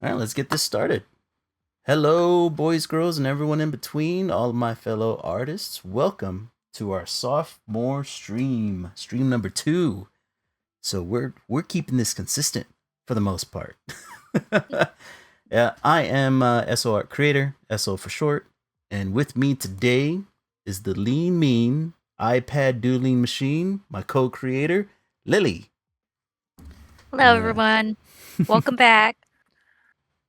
All right, let's get this started. Hello, boys, girls, and everyone in between, all of my fellow artists. Welcome to our sophomore stream number 2. So we're keeping this consistent for the most part. Yeah, I am SO Art Creator, SO for short, and with me today is the lean mean iPad dueling machine, my co-creator, Lily. Hello, And everyone. Welcome back.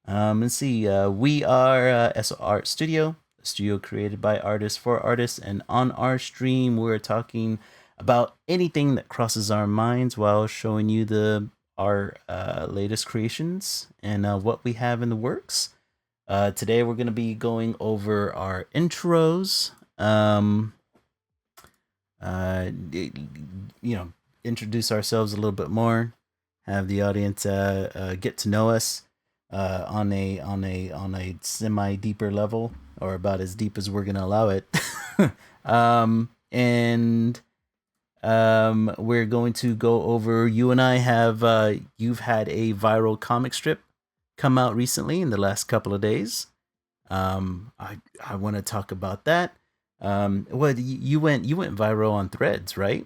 Let's see. We are SO Art Studio, a studio created by artists for artists, and on our stream, we're talking about anything that crosses our minds while showing you the our latest creations and what we have in the works. Today, we're going to be going over our intros. You know, introduce ourselves a little bit more, have the audience get to know us on a semi deeper level, or about as deep as we're gonna allow it. And we're going to go over. You and I have you've had a viral comic strip come out recently in the last couple of days. I want to talk about that. What you went viral on Threads, right?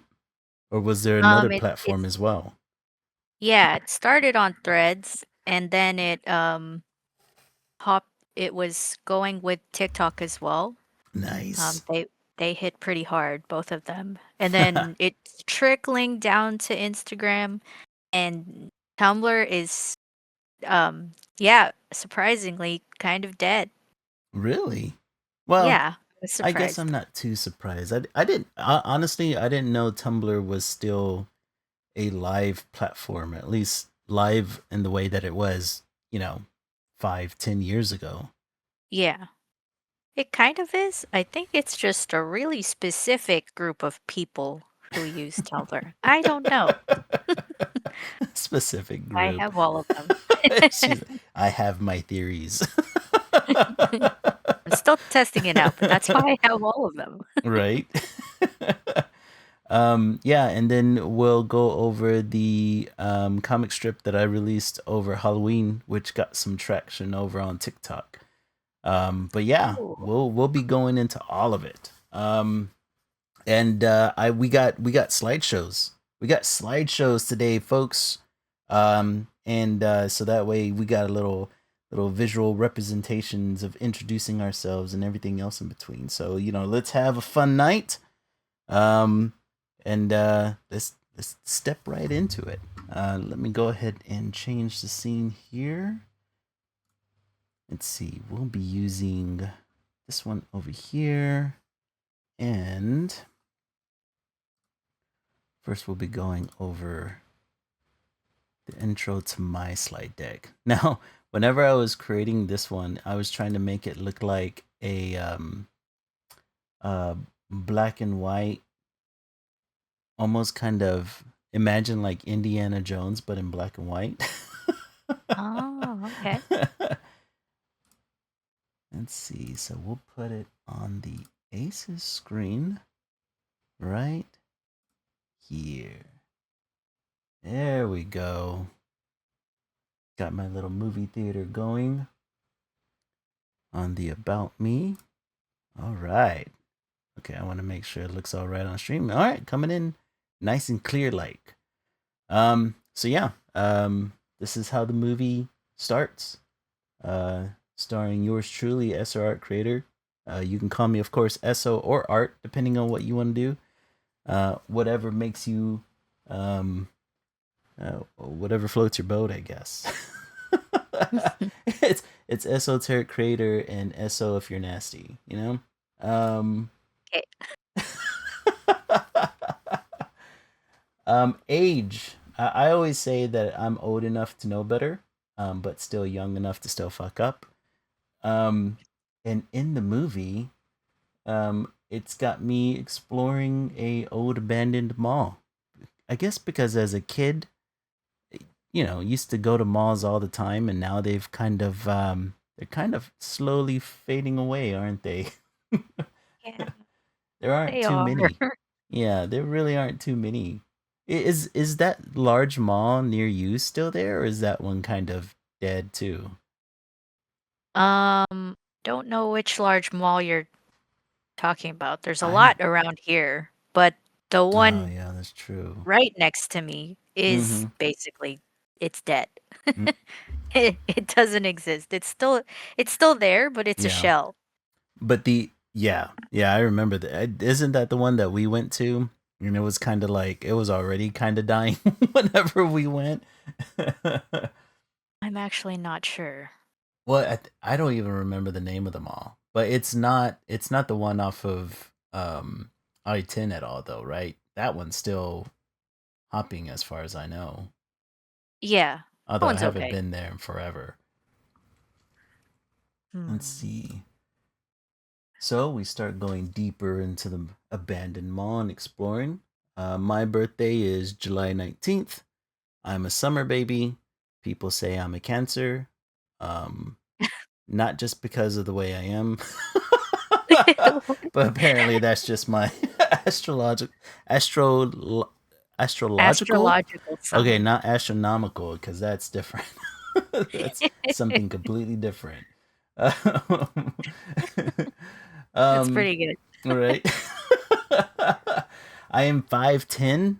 Or was there another platform It's as well? yeah, it started on Threads and then hopped. It was going with TikTok as well. Nice. They hit pretty hard, both of them, and then it's trickling down to Instagram and Tumblr is yeah, surprisingly kind of dead. Really? Well, Yeah, I was I guess I'm surprised. not too surprised. I didn't honestly I didn't know Tumblr was still a live platform, at least live in the way that it was, 5, 10 years ago. Yeah. It kind of is. I think it's just a really specific group of people who use Tumblr. I don't know. Specific I group. have all of them. I have my theories. I'm still testing it out, but that's why I have all of them. Right. Yeah, and then we'll go over the comic strip that I released over Halloween, which got some traction over on TikTok. But yeah, Ooh. we'll be going into all of it. And I we got slideshows. We got slideshows today, folks. And so that way we got a little visual representations of introducing ourselves and everything else in between. So let's have a fun night. Um, and let's step right into it. Let me go ahead and change the scene here. Let's see. We'll be using this one over here, and first we'll be going over the intro to my slide deck. Now, whenever I was creating this one, I was trying to make it look like a uh, black and white, almost kind of imagine like Indiana Jones, but in black and white. Oh, okay. Let's see. So we'll put it on the Aces screen right here. There we go. Got my little movie theater going on the About Me. All right. Okay, I want to make sure it looks all right on stream. All right, coming in nice and clear like. So yeah, this is how the movie starts. Starring yours truly, SO Art Creator. You can call me, of course, SO or Art, depending on what you want to do. Whatever makes you, whatever floats your boat, I guess. it's esoteric creator and SO if you're nasty, you know. Um, Okay. Age. I always say that I'm old enough to know better, but still young enough to still fuck up. Um, and in the movie, it's got me exploring a old abandoned mall. I guess because as a kid, used to go to malls all the time, and now they're kind of slowly fading away, aren't they? Yeah, There aren't they too are. many. Yeah, there really aren't too many. Is that large mall near you still there, or is that one kind of dead too? Don't know which large mall you're talking about. There's a I lot around here, but the Oh one yeah, that's true. right next to me is Mm-hmm. basically it's dead. Mm, It doesn't exist. It's still there, but it's a yeah, shell. but yeah, I remember that. Isn't that the one that we went to? And it was kind of like it was already kind of dying whenever we went. I'm actually not sure. Well, I don't even remember the name of the mall, but it's not the one off of I-10 at all, though, right? That one's still hopping, as far as I know. Yeah, that Although I one's haven't okay. been there in forever. Let's Hmm. see. So we start going deeper into the abandoned mall and exploring. My birthday is July 19th. I'm a summer baby. People say I'm a Cancer. Um, Not just because of the way I am, but apparently that's just my astrological astrological. Astrological Okay, sign. not astronomical because that's different. That's something completely different. Um, That's um pretty good. right. I am 5'10".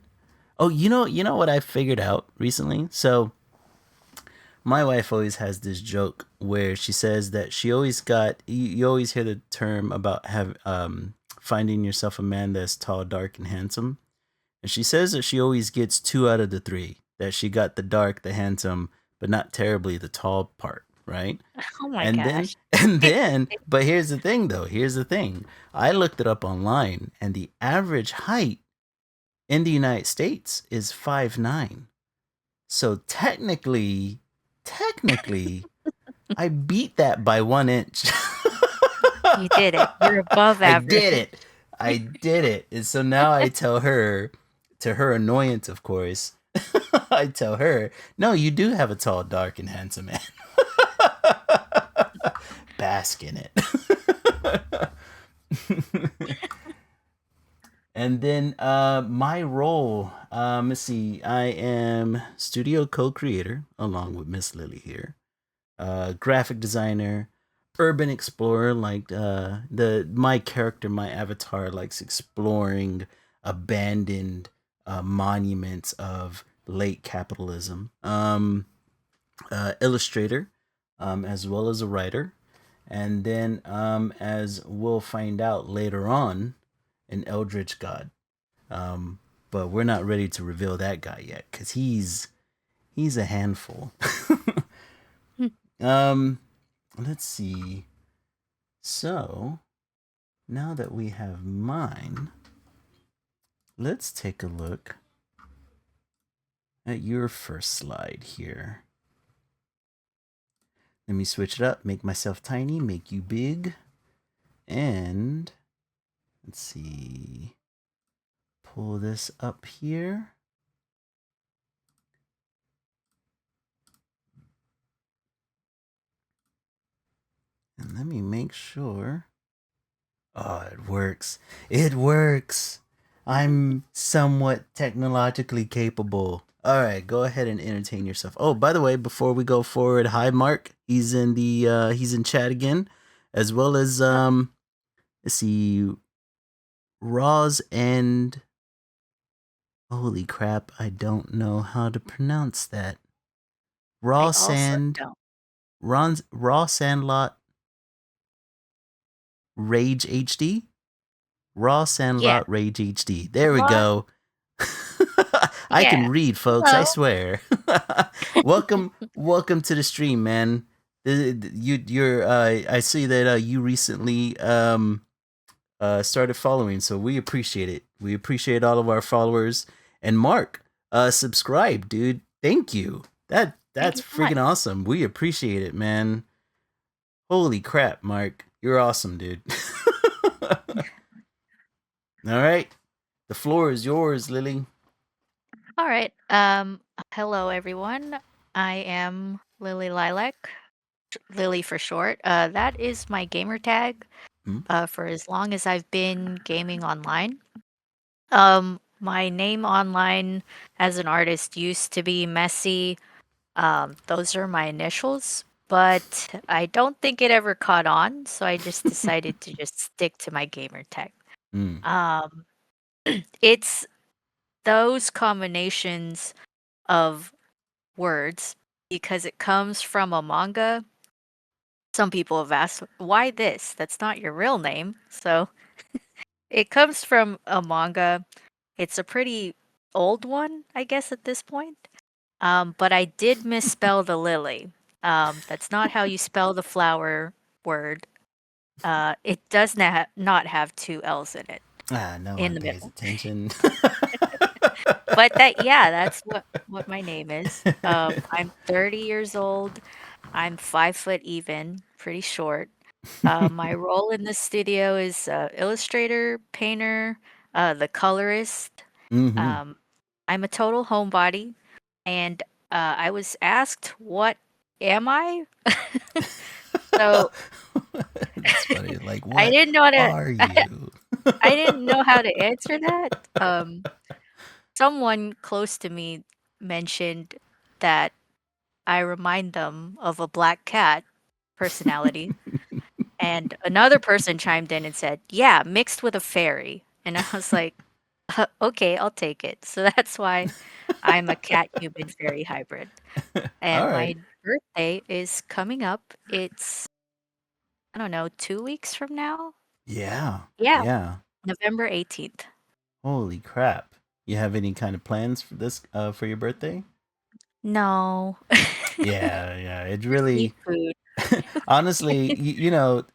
Oh, you know what I figured out recently? So my wife always has this joke where she says that she always got you always hear the term about finding yourself a man that's tall, dark, and handsome. And she says that she always gets two out of the three. That she got the dark, the handsome, but not terribly the tall part, right? Oh my And then gosh. but here's the thing though. Here's the thing. I looked it up online and the average height in the United States is 5'9". So technically, I beat that by 1 inch. You did it. You're above I did average. it. I did it. And so now I tell her, to her annoyance, of course, I tell her, no, you do have a tall, dark, and handsome man. Bask in it. And then my role, let's see, I am studio co-creator along with Miss Lily here. Graphic designer, urban explorer. Like the my character, my avatar likes exploring abandoned monuments of late capitalism. Illustrator, as well as a writer, and then as we'll find out later on, an eldritch god. Um, but we're not ready to reveal that guy yet because he's a handful. um, let's see. So now that we have mine, let's take a look at your first slide here. Let me switch it up, make myself tiny, make you big, and let's see, pull this up here. And let me make sure. Oh, it works. It works. I'm somewhat technologically capable. All right, go ahead and entertain yourself. Oh, by the way, before we go forward, hi Mark. He's in chat again, as well as let's see, Roz and holy crap, I don't know how to pronounce that. I Raw also Sand, don't. Raw Sandlot Rage HD. Raw Yeah. Sandlot Rage HD. There we Lot. go. I can Yeah. read, folks. I Hello. swear. Welcome to the stream, man. You're. I see that you recently started following, so we appreciate it. We appreciate all of our followers. And Mark, subscribe, dude. Thank you. Thank That's you so much. freaking awesome. We appreciate it, man. Holy crap, Mark. You're awesome, dude. All right. The floor is yours, Lily. All right. Hello everyone. I am Lily Lilac, Lily for short. That is my gamer tag. Hmm? For as long as I've been gaming online. My name online as an artist used to be Messy. Those are my initials. but I don't think it ever caught on, so I just decided to just stick to my gamer tag. Mm. Um, it's those combinations of words because it comes from a manga. Some people have asked, why this? That's not your real name. So it comes from a manga. It's a pretty old one, I guess, at this point. But I did misspell the lily. That's not how you spell the flower word. It does not have two L's in it Ah, no in one the pays middle. attention. But that, yeah, that's what my name is. I'm 30 years old. I'm 5 foot even, pretty short. My role in the studio is illustrator, painter, the colorist. Mm-hmm. Um, I'm a total homebody, and I was asked, "What am I?" So That's funny. Like, I what didn't know how to. are you? I didn't know how to answer that. Someone close to me mentioned that I remind them of a black cat personality. And another person chimed in and said, "Yeah, mixed with a fairy." And I was like, "Okay, I'll take it." So that's why I'm a cat human fairy hybrid. All And right. my birthday is coming up. It's, I don't know, 2 weeks from now? Yeah. Yeah, Yeah. November 18th. Holy crap. You have any kind of plans for this for your birthday? No. Yeah, yeah. It Just eat really food. honestly,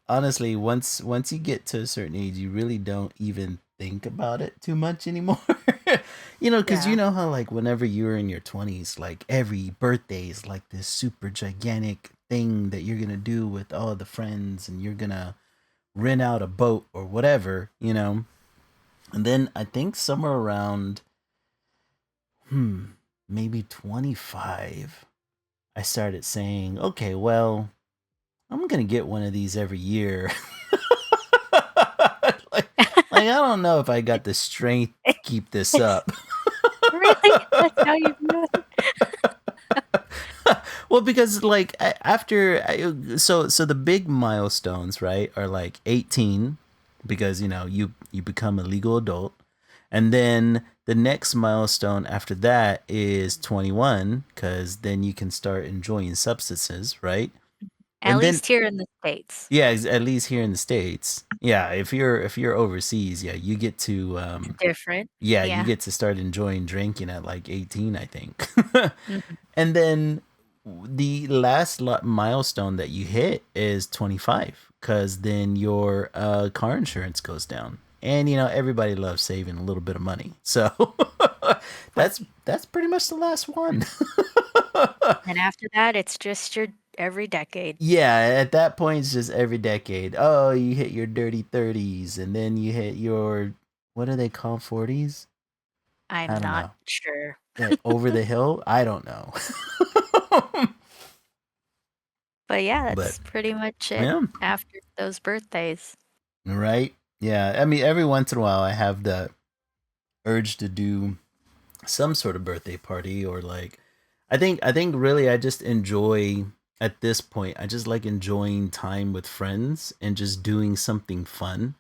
honestly, once you get to a certain age, you really don't even think about it too much anymore. Because you Yeah. know how like whenever you were in your 20s, like every birthday is like this super gigantic thing that you're gonna do with all the friends, and you're gonna rent out a boat or whatever. And then I think somewhere around hmm maybe 25, I started saying, okay, well, I'm gonna get one of these every year. like, I don't know if I got the strength to keep this up. Really? That's how you do it? Well, because like so the big milestones, right, are like 18, because you become a legal adult, and then the next milestone after that is 21, because then you can start enjoying substances, right? At And then least here in the States. yeah, at least here in the States. Yeah, if you're overseas, yeah, you get to Different. yeah, you Yeah. get to start enjoying drinking at like 18, I think. Mhm. And then the last milestone that you hit is 25, cuz then your car insurance goes down. And everybody loves saving a little bit of money. So that's pretty much the last one. And after that, it's just your every decade. Yeah, at that point, it's just every decade. Oh, you hit your dirty 30s, and then you hit your, what do they call 40s? I I'm don't not know. sure. Like over the hill? I don't know. But yeah, But that's pretty much it yeah, after those birthdays. right? Yeah, I mean, every once in a while, I have the urge to do some sort of birthday party, or like, I think really I just enjoy, at this point, I just like enjoying time with friends and just doing something fun.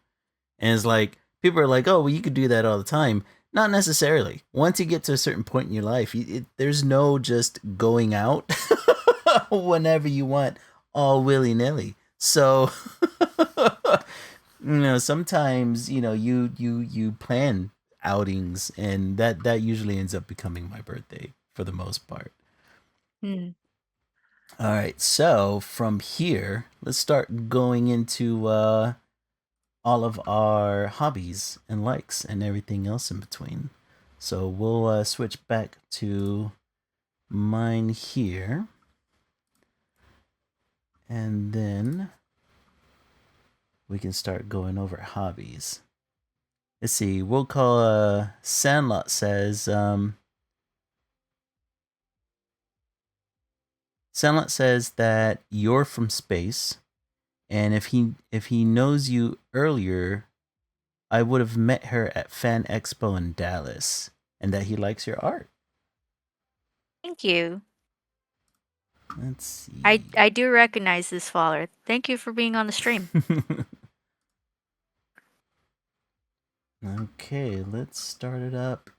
And it's like people are like, "Oh, well, you could do that all the time." Not necessarily. Once you get to a certain point in your life, there's no just going out whenever you want, all willy nilly. So, sometimes you plan outings, and that usually ends up becoming my birthday for the most part. Hmm. All right, so from here, let's start going into all of our hobbies and likes and everything else in between. So we'll switch back to mine here, and then we can start going over hobbies. Let's see. We'll call Sandlot says. Sandlot says that you're from space, and if he knows you earlier, I would have met her at Fan Expo in Dallas, and that he likes your art. Thank you. Let's see. I do recognize this follower. Thank you for being on the stream. Okay, let's start it up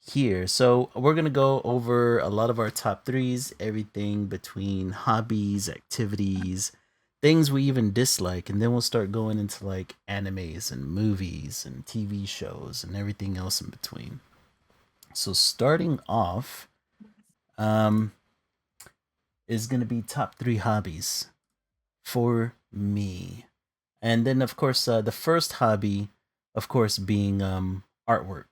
here. So we're gonna go over a lot of our top threes, everything between hobbies, activities, things we even dislike, and then we'll start going into like animes and movies and TV shows and everything else in between. So starting off, um, is gonna be top three hobbies for me. And then of course the first hobby, of course, being artwork.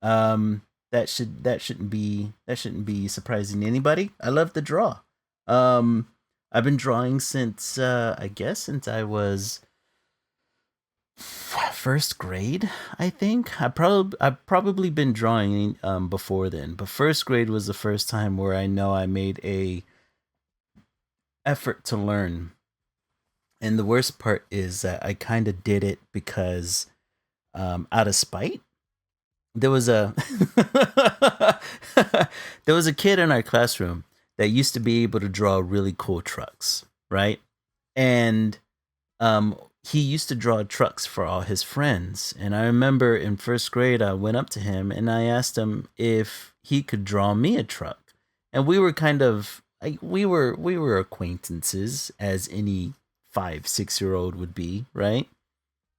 Um that shouldn't be surprising to anybody. I love to draw. Um I've been drawing since I guess since I was first grade, I think. I've probably been drawing before then, but first grade was the first time where I know I made a effort to learn. And the worst part is that I kind of did it because out of spite. There was a there was a kid in our classroom that used to be able to draw really cool trucks, right? And he used to draw trucks for all his friends. And I remember in first grade, I went up to him and I asked him if he could draw me a truck. And we were kind of like we were acquaintances, as any 5, 6 year old would be, right?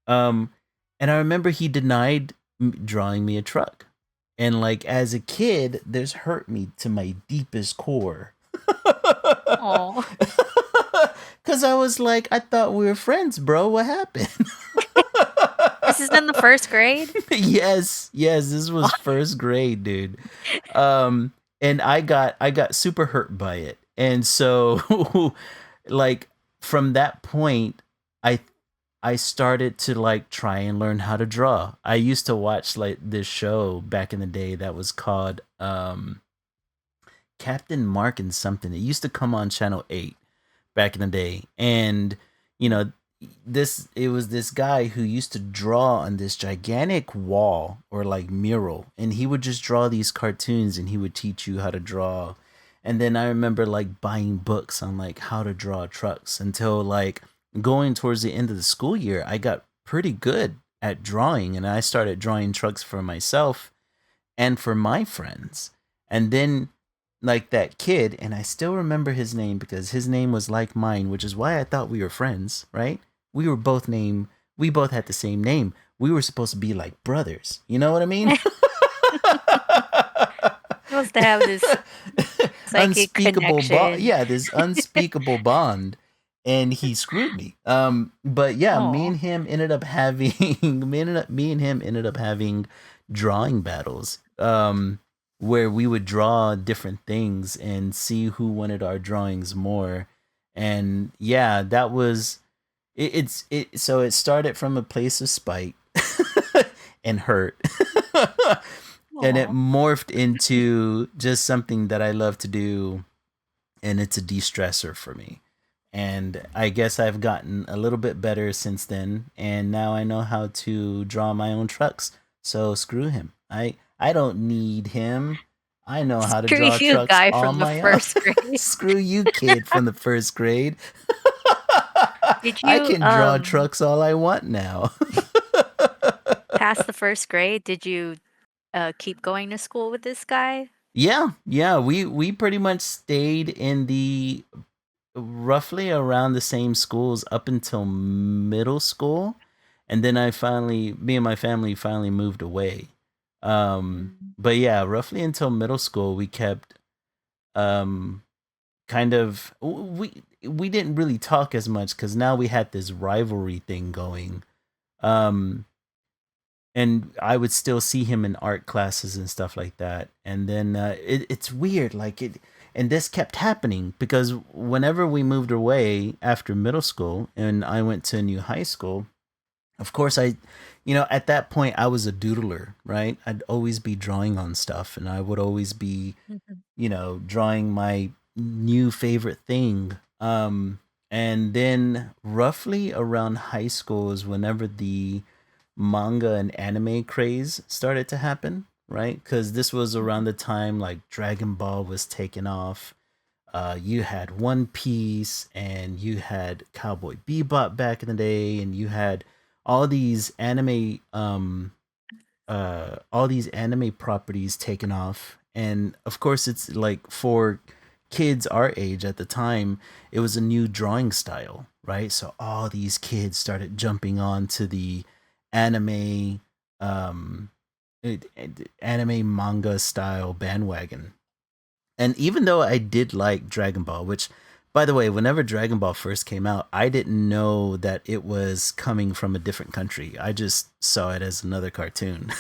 Um, and I remember he denied drawing me a truck. And like as a kid, this hurt me to my deepest core. Oh. Cause I was like, I thought we were friends, bro. What happened? This is in the first grade? Yes, this was first grade, dude. And I got super hurt by it. And so like from that point, I I started to like try and learn how to draw. I used to watch like this show back in the day that was called Captain Mark and something. It used to come on Channel 8 back in the day. And you know, this it was this guy who used to draw on this gigantic wall or like mural, and he would just draw these cartoons and he would teach you how to draw. And then I remember like buying books on like how to draw trucks until like going towards the end of the school year, I got pretty good at drawing and I started drawing trucks for myself and for my friends. And then like that kid, and I still remember his name because his name was like mine, which is why I thought we were friends, right? We were both named we both had the same name. We were supposed to be like brothers. You know what I mean? Supposed to have this psychic Unspeakable bond. connection. Yeah, this unspeakable bond. And he screwed me. But yeah, me Oh. and him ended up having me and him ended up having drawing battles. Where we would draw different things and see who wanted our drawings more. And yeah, that was it so it started from a place of spite and hurt. And it Oh. morphed into just something that I love to do, and it's a de-stressor for me. And I guess I've gotten a little bit better since then, and now I know how to draw my own trucks. So screw him. I don't need him. I know how to Screw draw you, trucks guy on from the my own. first grade. Screw you, kid from the first grade. Did I you can draw trucks all I want now. pass the first grade? Did you keep going to school with this guy? Yeah, we pretty much stayed in the roughly around the same schools up until middle school, and then me and my family finally moved away. Mm. But yeah, roughly until middle school we kept um kind of we didn't really talk as much because now we had this rivalry thing going. um and I would still see him in art classes and stuff like that. And then it's weird, like it, and this kept happening because whenever we moved away after middle school and I went to a new high school, of course at that point I was a doodler, right? I'd always be drawing on stuff, and I would always be Mhm. drawing my new favorite thing. And then roughly around high school is whenever the manga and anime craze started to happen, right? Because this was around Mhm. the time like Dragon Ball was taking off. You had One Piece, and you had Cowboy Bebop back in the day, and you had all these anime properties taken off. And of course, it's like for kids our age at the time, it was a new drawing style, right? So all these kids started jumping on to the anime um anime manga style bandwagon. And even though I did like Dragon Ball, which, by the way, whenever Dragon Ball first came out, I didn't know that it was coming from a different country. I just saw it as another cartoon.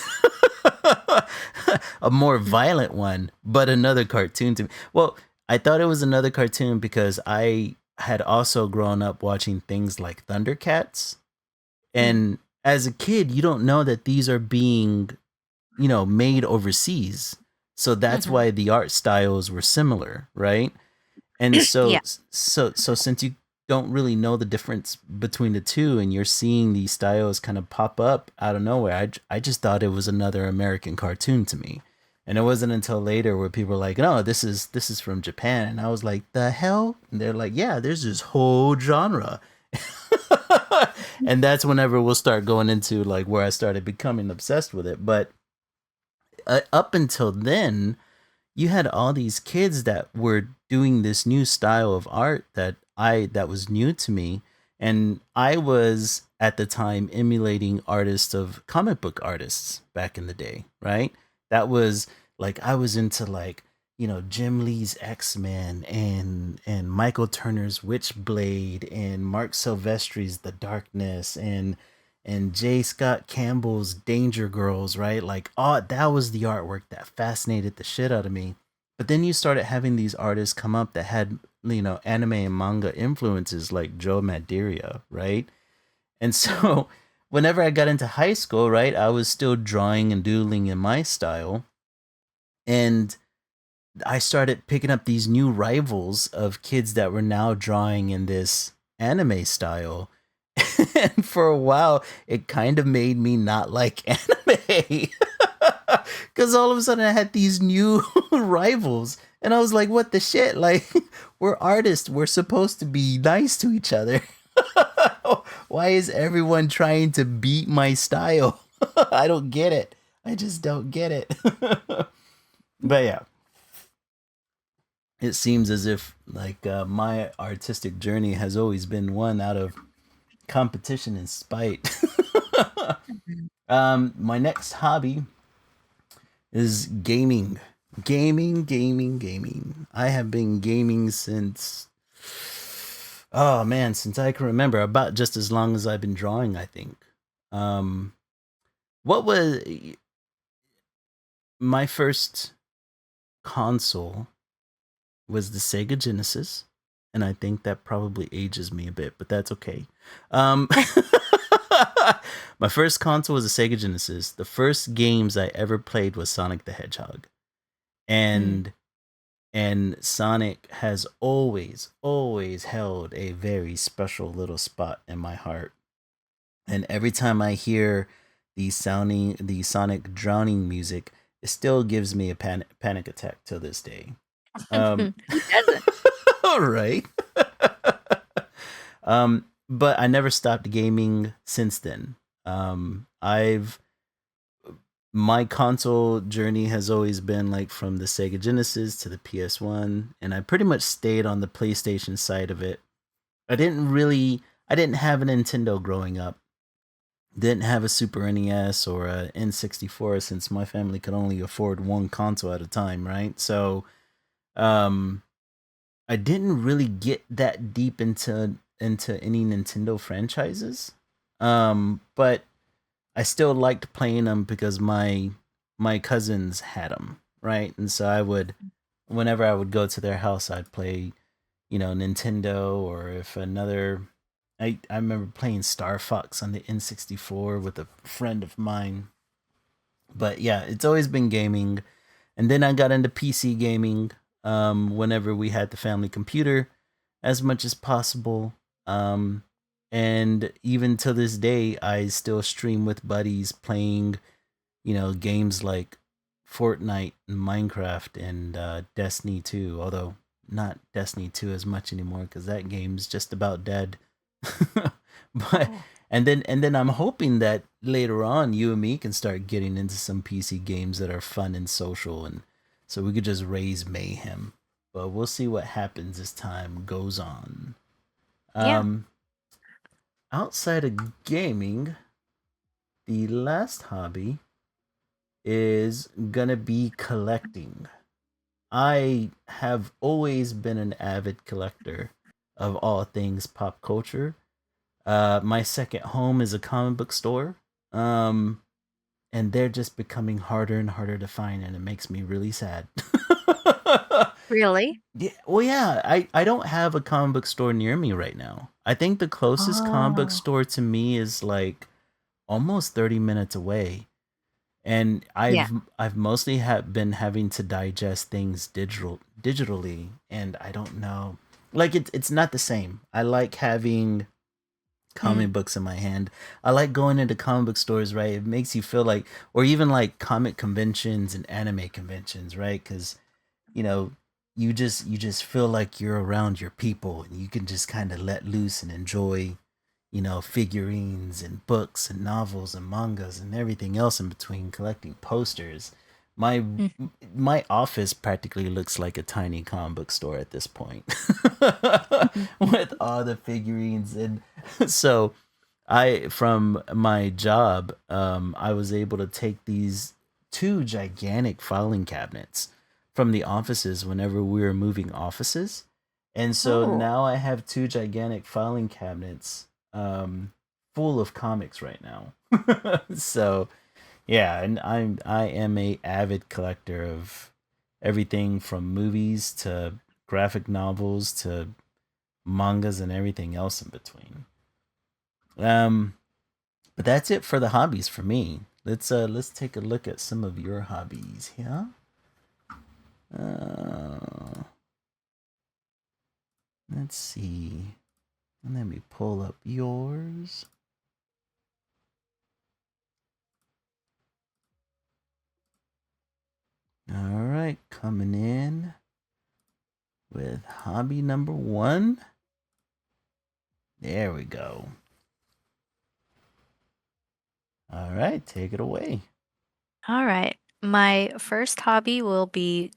A more violent one, but another cartoon to me. Well, I thought it was another cartoon because I had also grown up watching things like Thundercats. And as a kid, you don't know that these are being, made overseas. So that's Mm-hmm. why the art styles were similar, right? And Yeah. so since you don't really know the difference between the two, and you're seeing these styles kind of pop up out of nowhere, I just thought it was another American cartoon to me. And it wasn't until later where people were like, "No, this is from Japan," and I was like, "The hell?" And they're like, "Yeah, there's this whole genre." And that's whenever we'll start going into like where I started becoming obsessed with it. But up until then, you had all these kids that were doing this new style of art that was new to me, and I was at the time emulating artists of comic book artists back in the day, right? That was like I was into like, Jim Lee's X-Men and Michael Turner's Witchblade and Mark Silvestri's The Darkness and J. Scott Campbell's Danger Girls, right? Like, oh, that was the artwork that fascinated the shit out of me. But then you started having these artists come up that had, anime and manga influences like Joe Madeira, right? And Mm-hmm. so whenever I got into high school, right, I was still drawing and doodling in my style. And I started picking up these new rivals of kids that were now drawing in this anime style. And for a while, it kind of made me not like anime. Because all of a sudden, I had these new rivals. And I was like, what the shit? Like, we're artists. We're supposed to be nice to each other. Why is everyone trying to beat my style? I don't get it. I just don't get it. But yeah, it seems as if like my artistic journey has always been one out of competition and spite. My next hobby is gaming. Gaming. I have been gaming since, oh man, since I can remember, about just as long as I've been drawing, I think. Um, what was my first console was the Sega Genesis, and I think that probably ages me a bit, but that's okay. Um, my first console was a Sega Genesis. The first games I ever played was Sonic the Hedgehog, Mm. and Sonic has always held a very special little spot in my heart. And every time I hear the Sonic drowning music, it still gives me a panic attack to this day. Um, Who doesn't? all right. But I never stopped gaming since then. I've My console journey has always been like from the Sega Genesis to the PS1, and I pretty much stayed on the PlayStation side of it. I didn't have a Nintendo growing up. Didn't have a Super NES or a N64 since my family could only afford one console at a time, right? So, um I didn't really get that deep into any Nintendo franchises. But I still liked playing them because my cousins had them, right? And so I would, whenever I would go to their house, I'd play, Nintendo, or if another. I remember playing Star Fox on the N64 with a friend of mine. But yeah, it's always been gaming. And then I got into PC gaming whenever we had the family computer as much as possible. Um, and even to this day, I still stream with buddies playing, games like Fortnite and Minecraft and Destiny 2. Although not Destiny 2 as much anymore because that game's just about dead. but Oh. and then I'm hoping that later on you and me can start getting into some PC games that are fun and social, and so we could just raise mayhem. But we'll see what happens as time goes on. Yeah. Um, outside of gaming, the last hobby is gonna be collecting. I have always been an avid collector of all things pop culture. My second home is a comic book store. Um, and they're just becoming harder and harder to find, and it makes me really sad. Really? Yeah, well, yeah, I don't have a comic book store near me right now. I think the closest comic book Oh. store to me is like almost 30 minutes away. And Yeah. I've mostly been having to digest things digitally, and I don't know, like it's not the same. I like having Mm. comic books in my hand. I like going into comic book stores, right? It makes you feel like, or even like comic conventions and anime conventions, right? Because you know, you just feel like you're around your people, and you can just kind of let loose and enjoy, figurines and books and novels and mangas and everything else in between, collecting posters. My Mm. my office practically looks like a tiny comic book store at this point, Mhm. with all the figurines. And so I from my job, I was able to take these two gigantic filing cabinets from the offices whenever we were moving offices. And so Oh. now I have two gigantic filing cabinets, full of comics right now. So yeah, and I am a avid collector of everything from movies to graphic novels to mangas and everything else in between. Um, but that's it for the hobbies for me. Let's take a look at some of your hobbies here. Uh, let's see. Let me pull up yours. All right, coming in with hobby number one. There we go. All right, take it away. All right. My first hobby would be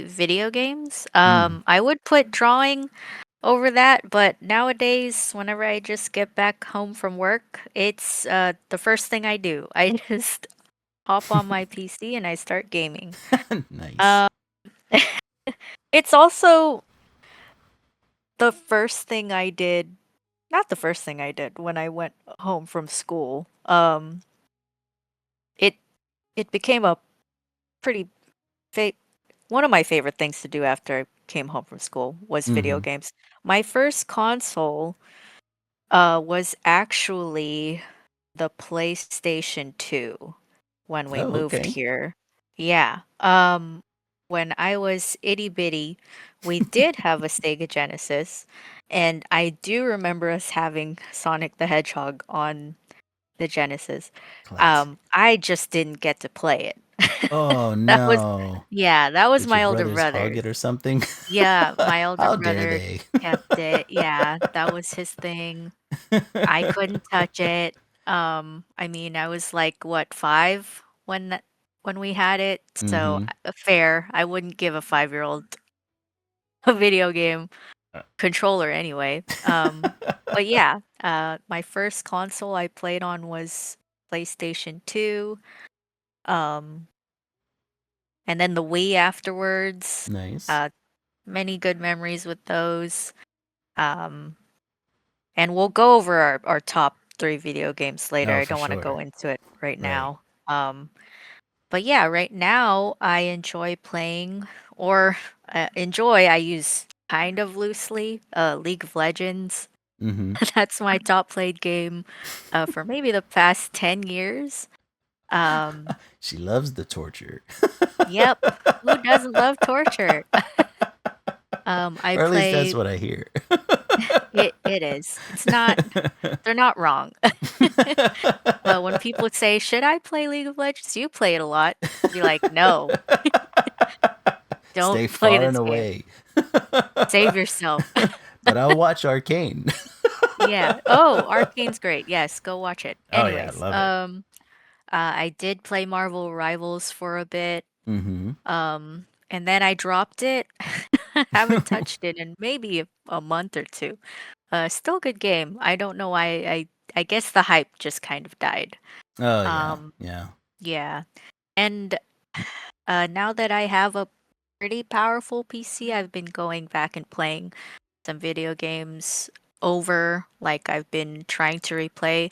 video games. Mm. I would put drawing over that, but nowadays, whenever I just get back home from work, it's the first thing I do. I just hop on my PC and I start gaming. Nice. Um, it's also the first thing I did, not the first thing I did when I went home from school. It it became a pretty fa- one of my favorite things to do after I came home from school was video Mm-hmm. games. My first console was actually the PlayStation 2 when we Oh, moved okay. here. Yeah. When I was itty bitty, we did have a Sega Genesis, and I do remember us having Sonic the Hedgehog on the Genesis. Classic. I just didn't get to play it. Oh That was no. Yeah, that was Did your my older brothers hog brother's. it or something? Yeah, my older How dare brother they? kept it. Yeah, that was his thing. I couldn't touch it. I mean, I was like, what, 5 when we had it, so Mm-hmm. fair. I wouldn't give a 5-year-old a video game controller anyway. But yeah, my first console I played on was PlayStation 2. Um, and then the Wii afterwards. Nice. Uh, Many good memories with those. Um, and we'll go over our top 3 video games later. Oh, I for don't want to sure. go into it right Right. now. But yeah, right now I enjoy playing, or enjoy, I use kind of loosely, League of Legends. Mm-hmm. That's my top played game for maybe the past 10 years. Um, She loves the torture. yep. Who doesn't love torture? I Or at least that's play what I hear. it is. It's not they're not wrong. When people say, "Should I play League of Legends? You play it a lot." I'll be like, "No." Don't Stay play far and this game. away. Save yourself. But I'll watch Arcane. Yeah. Oh, Arcane's great. Yes, go watch it. Oh yeah, Anyways, love it. I did play Marvel Rivals for a bit. Mm-hmm. And then I dropped it. Haven't touched it in maybe a month or two. Still a good game. I don't know why I guess the hype just kind of died. Oh yeah, Um, yeah. yeah. And now that I have a pretty powerful PC, I've been going back and playing some video games over. Like I've been trying to replay.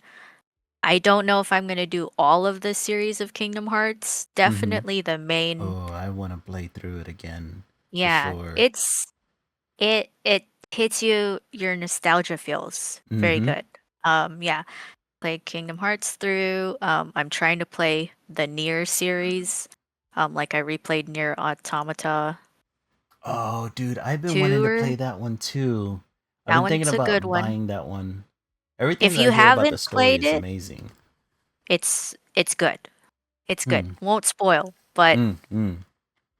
I don't know if I'm gonna do all of the series of Kingdom Hearts. Mm-hmm. Definitely the main. Oh, I want to play through it again for Yeah, sure. it hits you your nostalgia feels very Mm-hmm. good. Yeah, play Kingdom Hearts through. I'm trying to play the Nier series. Like I replayed Nier Automata Oh, dude, I've been wanting 2 to or play that one too. I've that been thinking one's a good about one. buying that one. Everything If that I you hear about the haven't story played is it, amazing. it's good. It's good. Hmm. Won't spoil, but Mm, mm,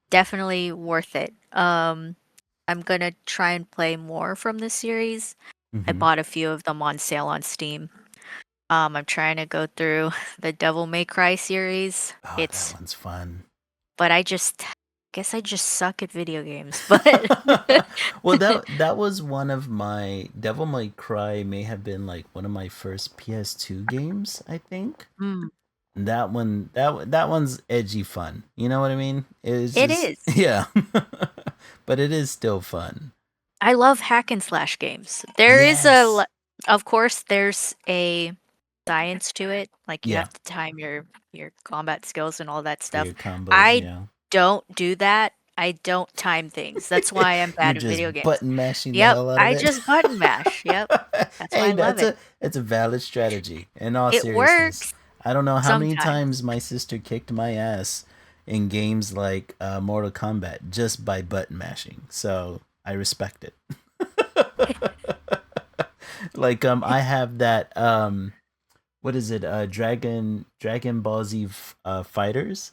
definitely worth it. I'm gonna try and play more from the series. I mm-hmm. bought a few of them on sale on Steam. I'm trying to go through the Devil May Cry series. Oh, that one's fun. But I just guess I just suck at video games. But Well, that was one of my Devil May Cry may have been like one of my first PS2 games, I think. Mm, That one's edgy fun. You know what I mean? It's it just is. yeah. But it is still fun. I love hack and slash games. There is Yes. of course, there's a science to it. Like you Yeah. have to time your combat skills and all that For your stuff. combos, I yeah. don't do that. I don't time things. That's why I'm You're bad at just video games. button mashing the Yep, hell out of I it. just button mash. Yep, that's why Hey, I love it. that's a valid strategy. In all It seriousness, works I don't know how many sometimes. times my sister kicked my ass in games like Mortal Kombat just by button mashing. So I respect it. Like I have that what is it? Dragon Ball Z Fighters,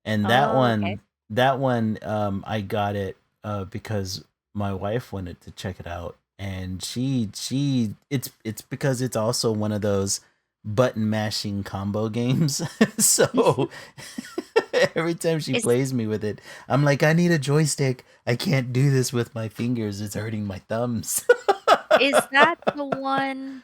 and Oh, okay. that one I got it because my wife wanted to check it out, and she it's because it's also one of those button mashing combo games. So every time she Is plays me with it, I'm like, I need a joystick. I can't do this with my fingers. It's hurting my thumbs. is that the one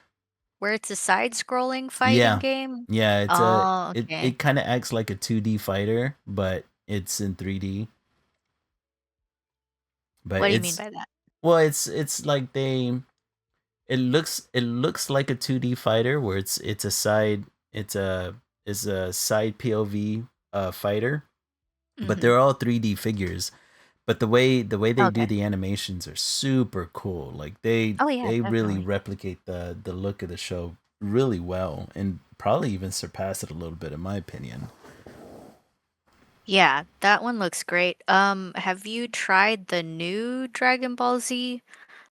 where it's a side-scrolling fighting Yeah. game? Yeah, Oh, it okay. kind of acts like a 2D fighter, but it's in 3D. But What do you mean it's by that? well, it's like they it looks like a 2D fighter where it's a side it's a side POV fighter, but Mhm. they're all 3D figures. But the way they do Okay. the animations are super cool. Like Oh, yeah, they really definitely. replicate the look of the show really well and probably even surpass it a little bit in my opinion. Yeah, that one looks great. Have you tried the new Dragon Ball Z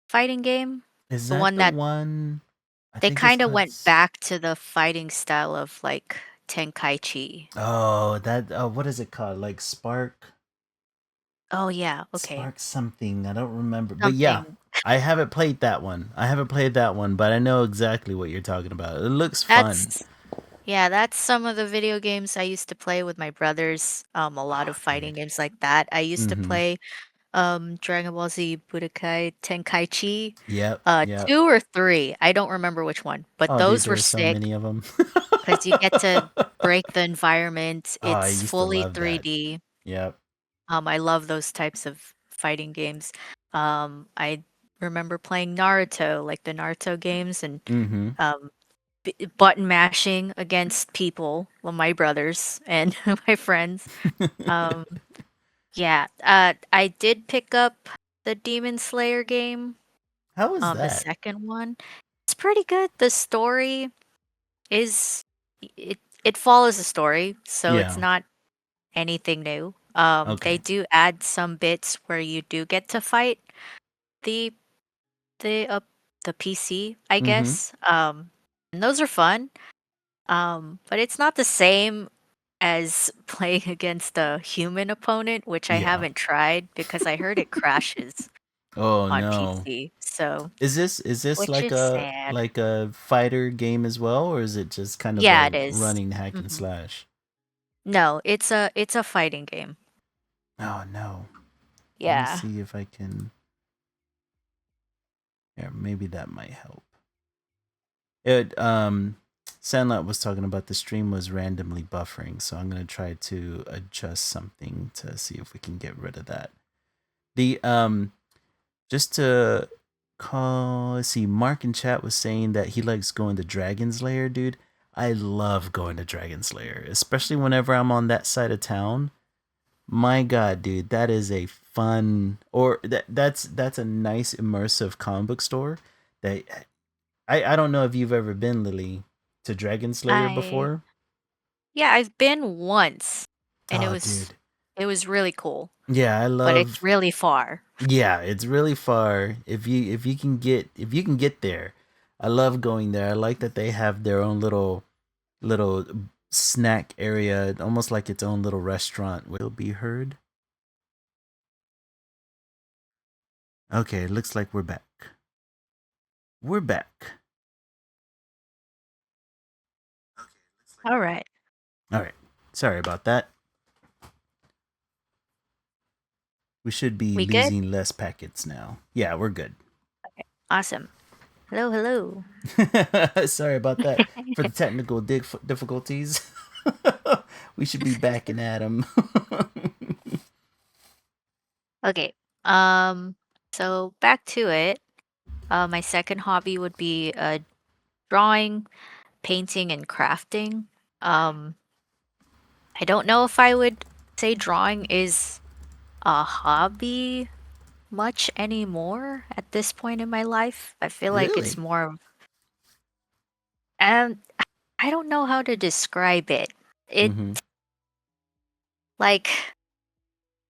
fighting game? Is The that one the that one? I they think it's kind of called. went back to the fighting style of like Tenkaichi. Oh, that. Oh, what is it called? Like Oh yeah, okay. Spark something. I don't remember. But yeah, Something. I haven't played that one. I haven't played that one, but I know exactly what you're talking about. It looks fun. That's Yeah, that's some of the video games I used to play with my brothers. A lot Oh, of fighting dude. games like that. I used to Mm-hmm. play Dragon Ball Z Budokai Tenkaichi Yep. Yep. 2 or 3. I don't remember which one, but Oh, dude, those there were are so sick many of them. because you get to break the environment. Oh, I It's used to fully love that. 3D. Yep. I love those types of fighting games. I remember playing Naruto, like the Naruto games, and Mm-hmm. um, button mashing against people, well, my brothers and my friends. Um, yeah, I did pick up the Demon Slayer game, How was the that? second one. It's pretty good. The story is it follows a story, so it's Yeah. not anything new. They Okay. do add some bits where you do get to fight the the uh, the PC, I Mm-hmm. guess. And those are fun. But it's not the same. as playing against a human opponent, which I Yeah. haven't tried because I heard it crashes Oh on no. PC. So, Is this which like is sad. a fighter game as well, or is it just kind of Yeah, a it is. running hack and Hmm. slash? No, it's a fighting game. Oh no. Let me Yeah. see if I can. Yeah, maybe that might help. It Sandlot was talking about the stream was randomly buffering, so I'm gonna try to adjust something to see if we can get rid of that. The just to call, let's see, Mark in chat was saying that he likes going to Dragon's Lair, dude. I love going to Dragon's Lair, especially whenever I'm on that side of town. My god, dude, that is a fun, or that's a nice immersive comic book store that I don't know if you've ever been, Lily, to Dragon Slayer I before. Yeah, I've been once and it Oh, was dude. it was really cool, Yeah, I but it's love. really far. Yeah, it's really far. If you can get there, I love going there. I like that they have their own little snack area, almost like its own little restaurant. Will be heard. Okay, looks like we're back. We're back. All right. All right. Sorry about that. We should be We good? losing less packets now. Yeah, we're good. Okay. Awesome. Hello, hello. Sorry about that for the technical difficulties. We should be backing at them. Okay. Um, so back to it. My second hobby would be drawing, painting, and crafting. Um, I don't know if I would say drawing is a hobby much anymore at this point in my life. I feel like it's Really? more of, um, I don't know how to describe it. It Mm-hmm. like,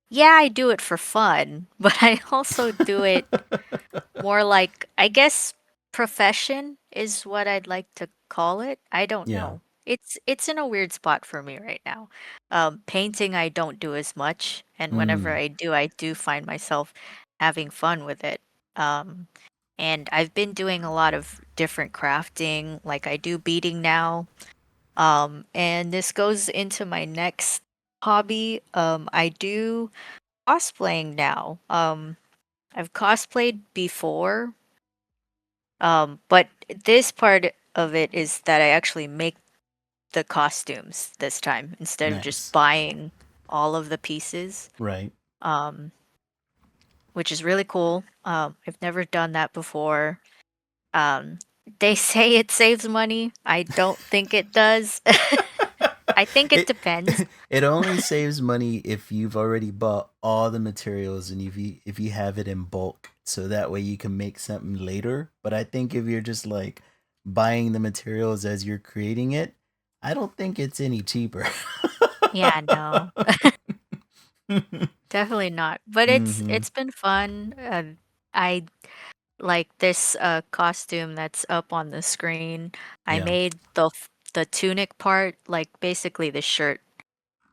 yeah, I do it for fun, but I also do it more like, I guess, profession is what I'd like to call it. I don't Yeah. know. It's in a weird spot for me right now. Painting I don't do as much, and whenever Mm. I do find myself having fun with it. Um, and I've been doing a lot of different crafting, like I do beading now. And this goes into my next hobby. I do cosplaying now. I've cosplayed before, but this part of it is that I actually make the costumes this time instead of just Nice. buying all of the pieces, Right. um, which is really cool. I've never done that before. Um, they say it saves money. I don't think it does. I think it it depends. it only saves money if you've already bought all the materials and if you have it in bulk, so that way you can make something later. But I think if you're just like buying the materials as you're creating it, I don't think it's any cheaper. Yeah, no, definitely not. But Mm-hmm. it's been fun. I like this costume that's up on the screen. I Yeah, made the tunic part, like basically the shirt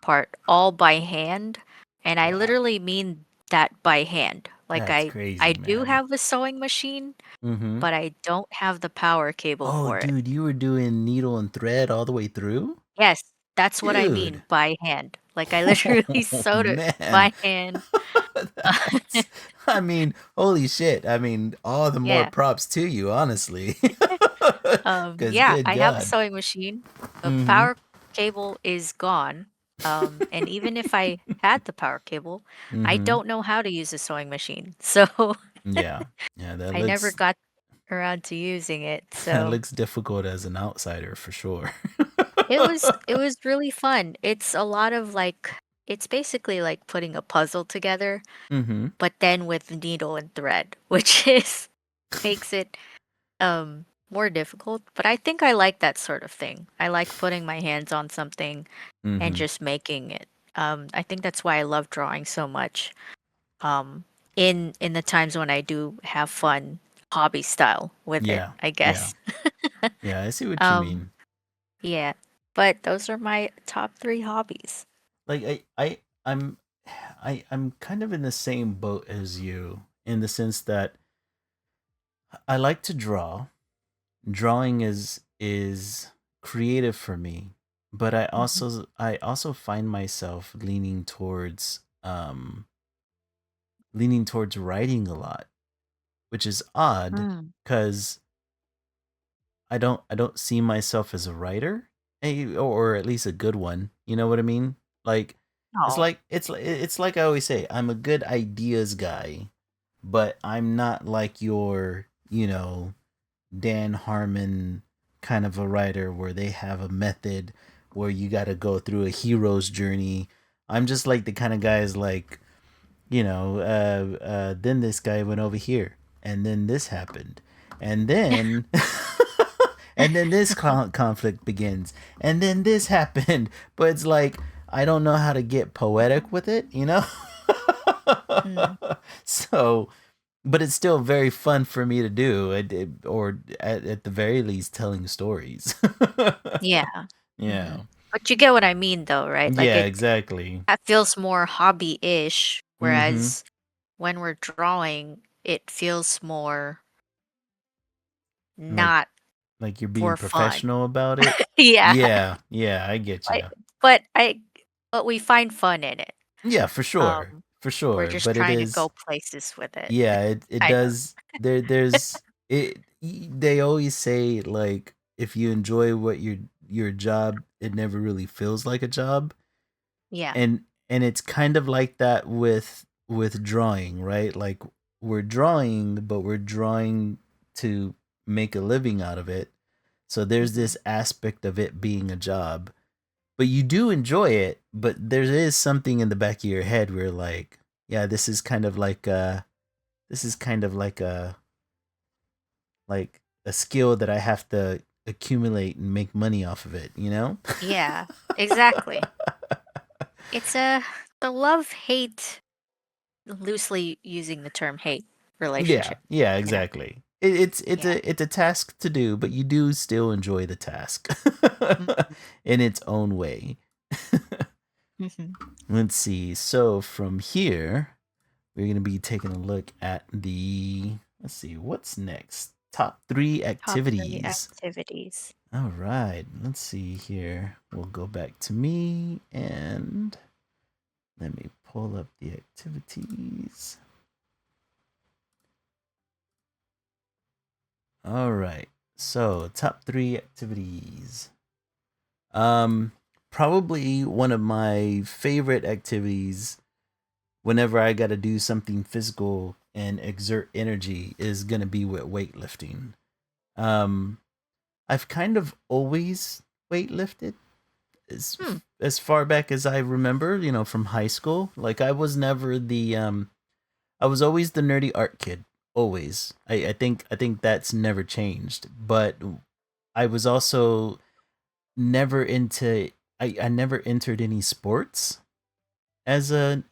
part, all by hand, and I wow, literally mean that by hand. Like that's I crazy, do man. have a sewing machine, Mm-hmm. but I don't have the power cable Oh, for it. dude, you were doing needle and thread all the way through, Yes, that's what I dude. mean by hand. Like I literally Oh sewed it man, by hand. that's. I mean, holy shit. I mean, all the more Yeah. props to you, honestly. Because Yeah, good I have a God. sewing machine. The Mm-hmm. power cable is gone. And even if I had the power cable, I Mm-hmm. don't know how to use a sewing machine. So Yeah. Yeah. That I never looks. got around to using it. That So looks difficult as an outsider for sure. it was really fun. It's a lot of like it's basically like putting a puzzle together, Mm-hmm. but then with needle and thread, which is makes it more difficult, but I think I like that sort of thing. I like putting my hands on something and Mm-hmm. just making it. I think that's why I love drawing so much. Um, in the times when I do have fun, hobby style with it, Yeah. I Yeah. guess. Yeah. I see what you Um, mean. yeah. But those are my top 3 hobbies. Like I'm I'm kind of in the same boat as you in the sense that I like to draw. Drawing is creative for me, but Mhm. I also find myself leaning towards writing a lot, which is odd Mm. cuz I don't see myself as a writer, or at least a good one. You know what I mean? Like Oh. it's like I always say, I'm a good ideas guy, but I'm not like your, Dan Harmon kind of a writer where they have a method where you got to go through a hero's journey. I'm just like the kind of guys like, then this guy went over here and then this happened. And then and then this conflict begins. And then this happened. But it's like I don't know how to get poetic with it, you know? Mm. So but it's still very fun for me to do, or at the very least telling stories. Yeah. Yeah. Mhm. But you get what I mean though, right? Like Yeah, exactly. that feels more hobby-ish, Mhm. whereas when we're drawing, it feels more Like not like you're being for fun. professional about it. Yeah. Yeah, yeah, I get Like, you. but I but we find fun in it. Yeah, for sure. Um, For we're sure, just but it trying to go is, places with it, yeah, it kind of. does, there's they always say like if you enjoy what your job, it never really feels like a job. Yeah. And it's kind of like that with drawing, right? Like we're drawing, but we're drawing to make a living out of it. So there's Mhm. this aspect of it being a job, but you do enjoy it, but there is something in the back of your head where like, yeah, this is kind of like a skill that I have to accumulate and make money off of it, you know? Yeah, exactly. It's a the love-hate, loosely using the term hate Yeah, relationship, yeah, you know? exactly. It's Yeah. it's a task to do, but you do still enjoy the task Mhm. in its own way. Mhm. Let's see. So from here, we're gonna be taking a look at the. Let's see what's next. Top 3 Top 3 activities. activities. All right. Let's see here. We'll go back to me and let me pull up the activities. All right. So top 3 activities. Um, Probably one of my favorite activities whenever I got to do something physical and exert energy is gonna be with weightlifting. Um, I've kind of always weightlifted Hmm. as far back as I remember, from high school. Like I was never I was always the nerdy art kid. Always. I think that's never changed. But I was also never into I never entered any sports as a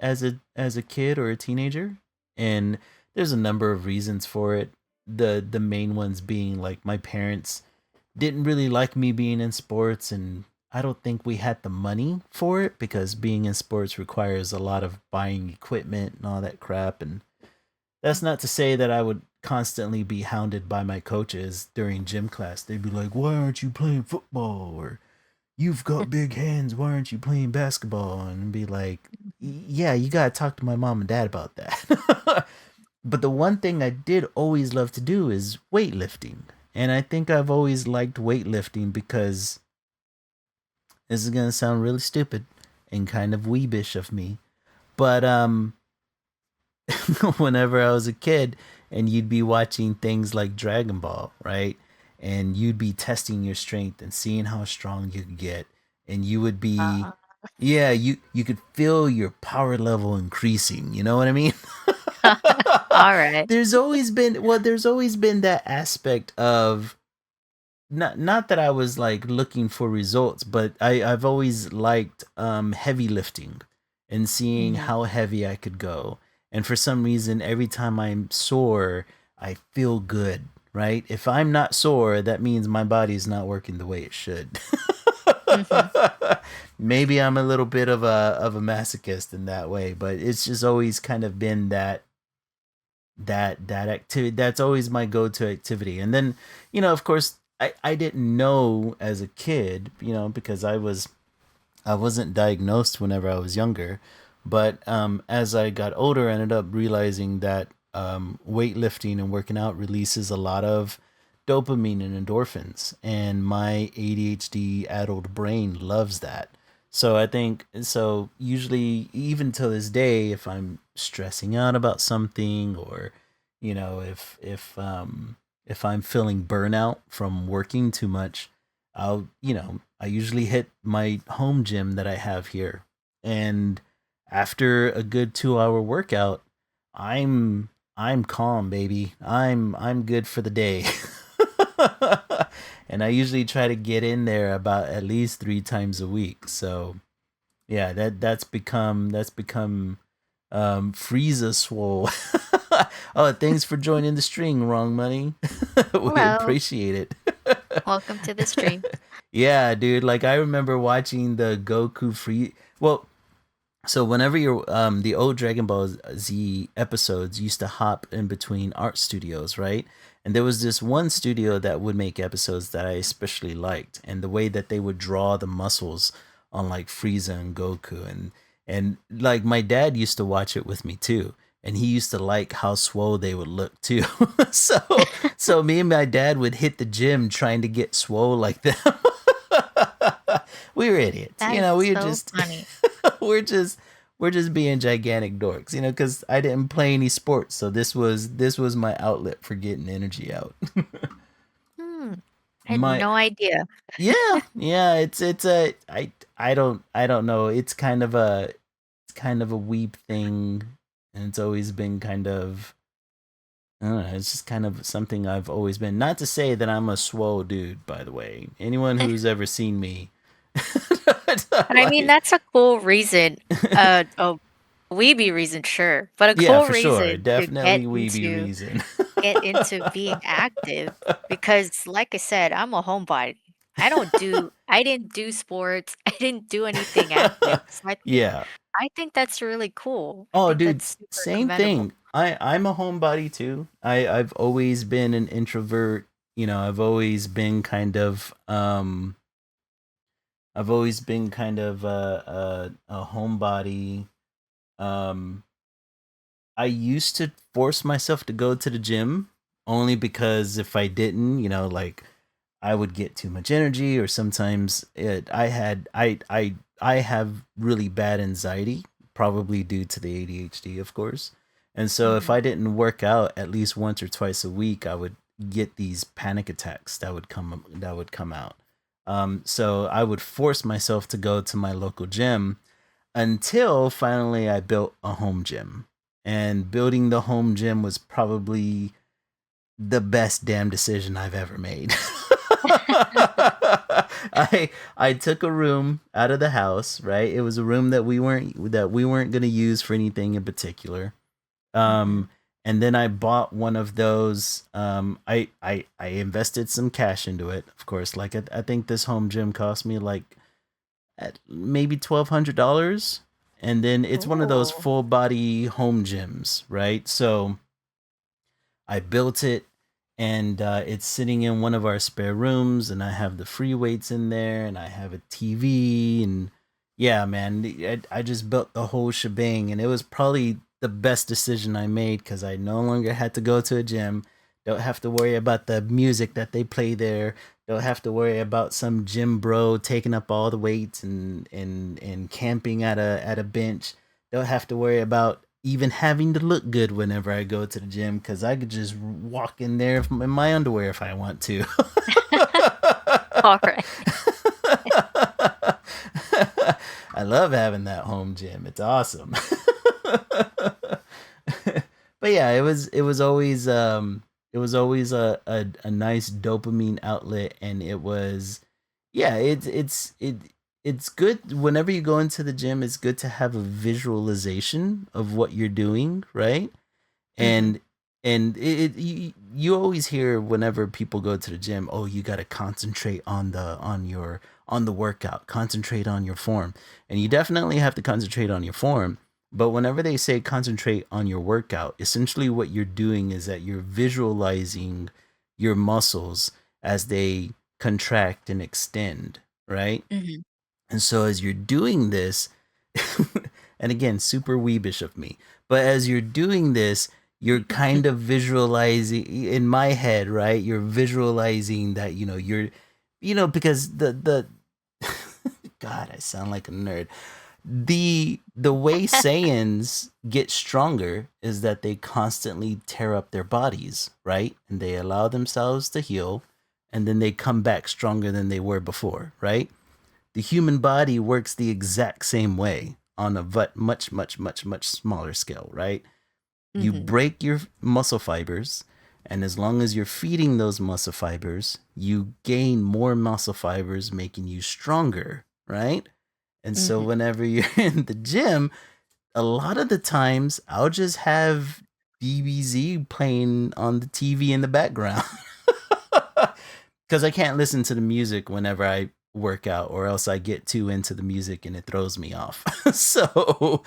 kid or a teenager, and there's a number of reasons for it. The main ones being like my parents didn't really like me being in sports, and I don't think we had the money for it because being in sports requires a lot of buying equipment and all that crap. And that's not to say that I would constantly be hounded by my coaches during gym class. They'd be like, "Why aren't you playing football?" or "You've got big hands. Why aren't you playing basketball?" And be like, "Yeah, you gotta talk to my mom and dad about that." But the one thing I did always love to do is weightlifting. And I think I've always liked weightlifting because this is gonna sound really stupid and kind of weebish of me. But whenever I was a kid and you'd be watching things like Dragon Ball, right? And you'd be testing your strength and seeing how strong you could get. And you would be, Uh, yeah, you could feel your power level increasing. You know what I mean? Alright. There's always been that aspect of not that I was like looking for results, but I've always liked heavy lifting and seeing Mhm. how heavy I could go. And for some reason, every time I'm sore, I feel good, right? If I'm not sore, that means my body's not working the way it should. Mm-hmm. Maybe I'm a little bit of a masochist in that way, but it's just always kind of been that activity. That's always my go-to activity. And then, of course, I didn't know as a kid, because I wasn't diagnosed whenever I was younger, but as I got older, I ended up realizing that weightlifting and working out releases a lot of dopamine and endorphins, and my ADHD addled brain loves that. So I think so. Usually, even to this day, if I'm stressing out about something, or if I'm feeling burnout from working too much, I usually hit my home gym that I have here. And after a good 2 hour workout, I'm calm, baby. I'm good for the day. And I usually try to get in there about at least 3 times a week. So yeah, that's become Frieza swole. Oh, thanks for joining the string, Wrong Money. We Hello. appreciate it. Welcome to the stream. Yeah, dude. Like I remember watching the Goku free. Well, so whenever you're the old Dragon Ball Z episodes used to hop in between art studios, right? And there was this one studio that would make episodes that I especially liked, and the way that they would draw the muscles on like Frieza and Goku, and like my dad used to watch it with me too, and he used to like how swole they would look too. So me and my dad would hit the gym trying to get swole like them. We were idiots, That is we were so just funny. we're just being gigantic dorks, because I didn't play any sports, so this was my outlet for getting energy out. Hmm. I had My no idea. yeah, it's a I don't know. It's kind of a weeb thing, and it's always been kind of, I don't know. It's just kind of something I've always been. Not to say that I'm a swole dude, by the way. Anyone who's ever seen me, But I mean, like, that's a cool reason. A weeby reason, sure, but a yeah, cool for sure, reason to definitely weeby reason. get into being active because, like I said, I'm a homebody. I didn't do sports. I didn't do anything active. So Yeah. I think that's really cool. I Oh, think dude, that's super same commendable. thing. I'm a homebody too. I've always been an introvert. I've always been kind of a homebody. Um, I used to force myself to go to the gym only because if I didn't, like I would get too much energy, or sometimes I have really bad anxiety, probably due to the ADHD, of course. And so if Mhm. I didn't work out at least once or twice a week, I would get these panic attacks that would come out. So I would force myself to go to my local gym until finally I built a home gym. And building the home gym was probably the best damn decision I've ever made. I took a room out of the house, right? It was a room that we weren't going to use for anything in particular. Mhm. Um and then I bought one of those. I invested some cash into it, of course. Like I think this home gym cost me like at maybe $1,200, and then it's one of those Ooh. full body home gyms, right? So I built it, and it's sitting in one of our spare rooms, and I have the free weights in there, and I have a TV, and yeah, man, I just built the whole shebang, and it was probably the best decision I made because I no longer had to go to a gym. Don't have to worry about the music that they play there. Don't have to worry about some gym bro taking up all the weights and camping at a bench. Don't have to worry about even having to look good whenever I go to the gym because I could just walk in there in my underwear if I want to. All right. I love having that home gym. It's awesome. But yeah, it was always a nice dopamine outlet, and it was, yeah, it's good whenever you go into the gym. It's good to have a visualization of what you're doing, right? Mhm. And you always hear whenever people go to the gym, oh, you got to concentrate on on the workout, concentrate on your form. And you definitely have to concentrate on your form. But whenever they say concentrate on your workout, essentially what you're doing is that you're visualizing your muscles as they contract and extend, right? Mhm. And so as you're doing this, and again, super weebish of me, but as you're doing this, you're kind of visualizing in my head, right? You're visualizing that, because the God, I sound like a nerd. The way Saiyans get stronger is that they constantly tear up their bodies, right? And they allow themselves to heal, and then they come back stronger than they were before, right? The human body works the exact same way on a much, much, much, much smaller scale, right? You Mhm. break your muscle fibers, and as long as you're feeding those muscle fibers, you gain more muscle fibers, making you stronger, right? And so Mhm. whenever you're in the gym, a lot of the times I'll just have DBZ playing on the TV in the background. Because I can't listen to the music whenever I work out, or else I get too into the music and it throws me off. so,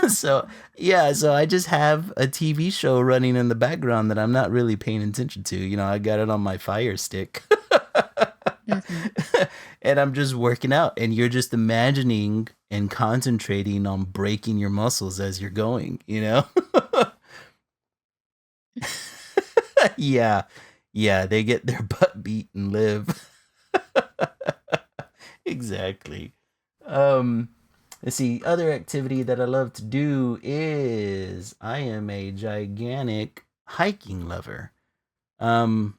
so yeah, so I just have a TV show running in the background that I'm not really paying attention to. I got it on my Fire Stick. Mhm. And I'm just working out, and you're just imagining and concentrating on breaking your muscles as you're going. Yeah. Yeah, they get their butt beat and live. Exactly. Um, let's see. Other activity that I love to do is I am a gigantic hiking lover. Um,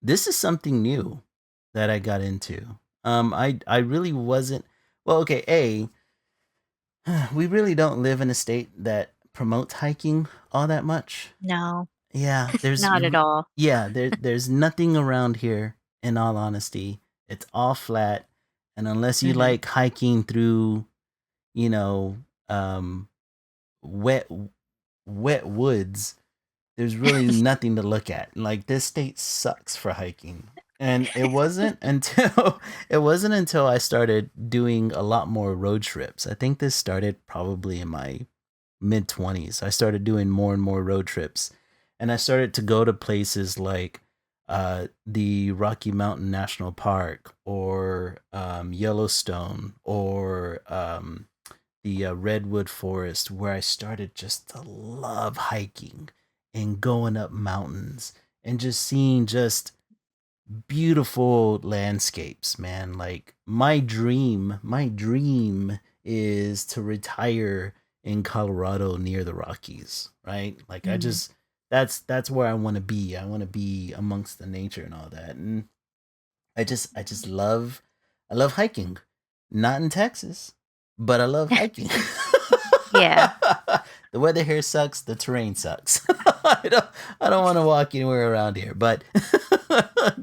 this is something new that I got into. I really wasn't. Well, okay. We really don't live in a state that promotes hiking all that much. No, Yeah, not at all. there's nothing around here. In all honesty, it's all flat, and unless you Mhm. like hiking through, you know, um, wet wet woods, there's really nothing to look at. Like, this state sucks for hiking. And it wasn't until I started doing a lot more road trips. I think this started probably in my mid 20s. I started doing more and more road trips, and I started to go to places like the Rocky Mountain National Park, or Yellowstone, or the Redwood Forest, where I started just to love hiking and going up mountains and just seeing just beautiful landscapes, man. Like, my dream is to retire in Colorado near the Rockies, right? Like, I Mhm. just that's where I want to be. I want to be amongst the nature and all that. And I just love hiking. Not in Texas, but I love hiking. Yeah, The weather here sucks, the terrain sucks. I don't want to walk anywhere around here, but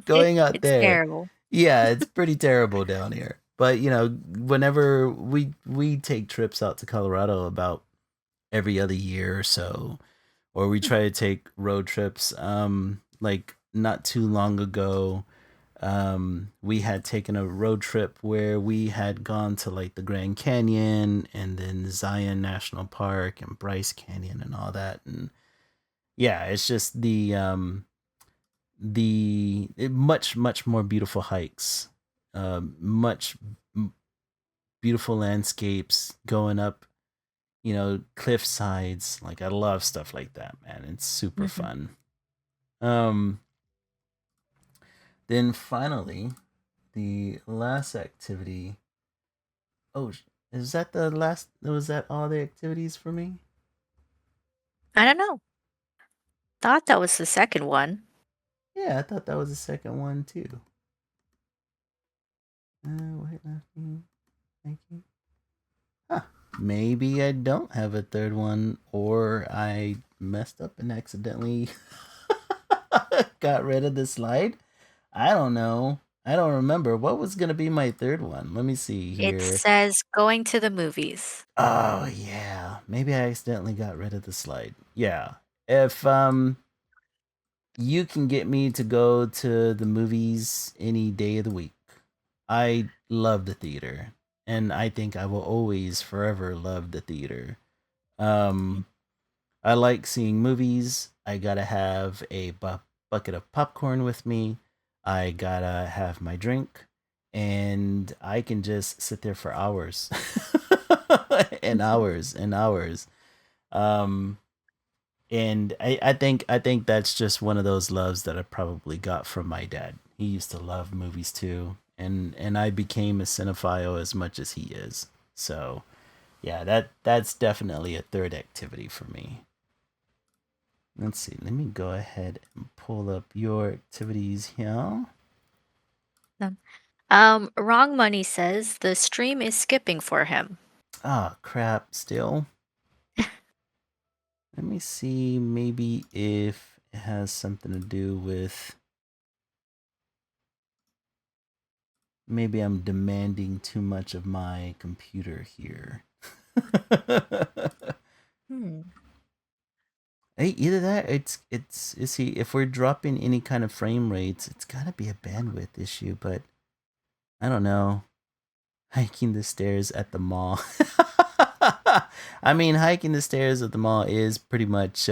going out it's there, terrible. yeah, it's pretty terrible down here. But whenever we take trips out to Colorado about every other year or so, or we try to take road trips. Like, not too long ago, we had taken a road trip where we had gone to like the Grand Canyon, and then Zion National Park and Bryce Canyon and all that. And yeah, it's just much, much more beautiful hikes, much beautiful landscapes going up, cliff sides. Like, I love stuff like that, man. It's super Mhm. fun. Um, then finally, the last activity. Oh, is that the last? Was that all the activities for me? I don't know. Thought that was the second one. Yeah, I thought that was the second one too. Wait, thank you. Huh. Maybe I don't have a third one, or I messed up and accidentally got rid of the slide. I don't know. I don't remember what was gonna be my third one. Let me see It here. says going to the movies. Oh yeah, maybe I accidentally got rid of the slide. Yeah, if you can get me to go to the movies any day of the week, I love the theater, and I think I will always forever love the theater. Um, I like seeing movies. I gotta have a bucket of popcorn with me. I gotta have my drink, and I can just sit there for hours and hours and hours. Um, and I think that's just one of those loves that I probably got from my dad. He used to love movies too, and I became a cinephile as much as he is. So yeah, that's definitely a third activity for me. Let's see. Let me go ahead and pull up your activities here. Wrong Money says the stream is skipping for him. Ah, crap. Still. Let me see. Maybe if it has something to do with. Maybe I'm demanding too much of my computer here. Hmm. Hey, either that, it's you see, if we're dropping any kind of frame rates, it's gotta be a bandwidth issue. But I don't know. Hiking the stairs at the mall. I mean, hiking the stairs at the mall is pretty much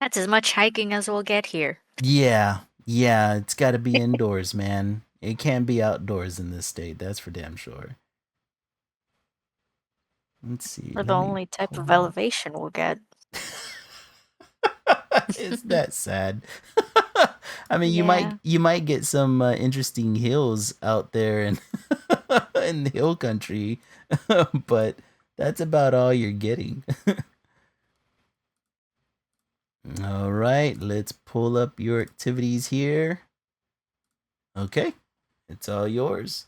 That's as much hiking as we'll get here. yeah, it's got to be indoors, man. It can't be outdoors in this state. That's for damn sure. Let's see. Or the Let me only type of pull elevation we'll get. up. It's that sad. I mean, you might Yeah. you might get some interesting hills out there in in the hill country, but that's about all you're getting. All right, let's pull up your activities here. Okay, it's all yours.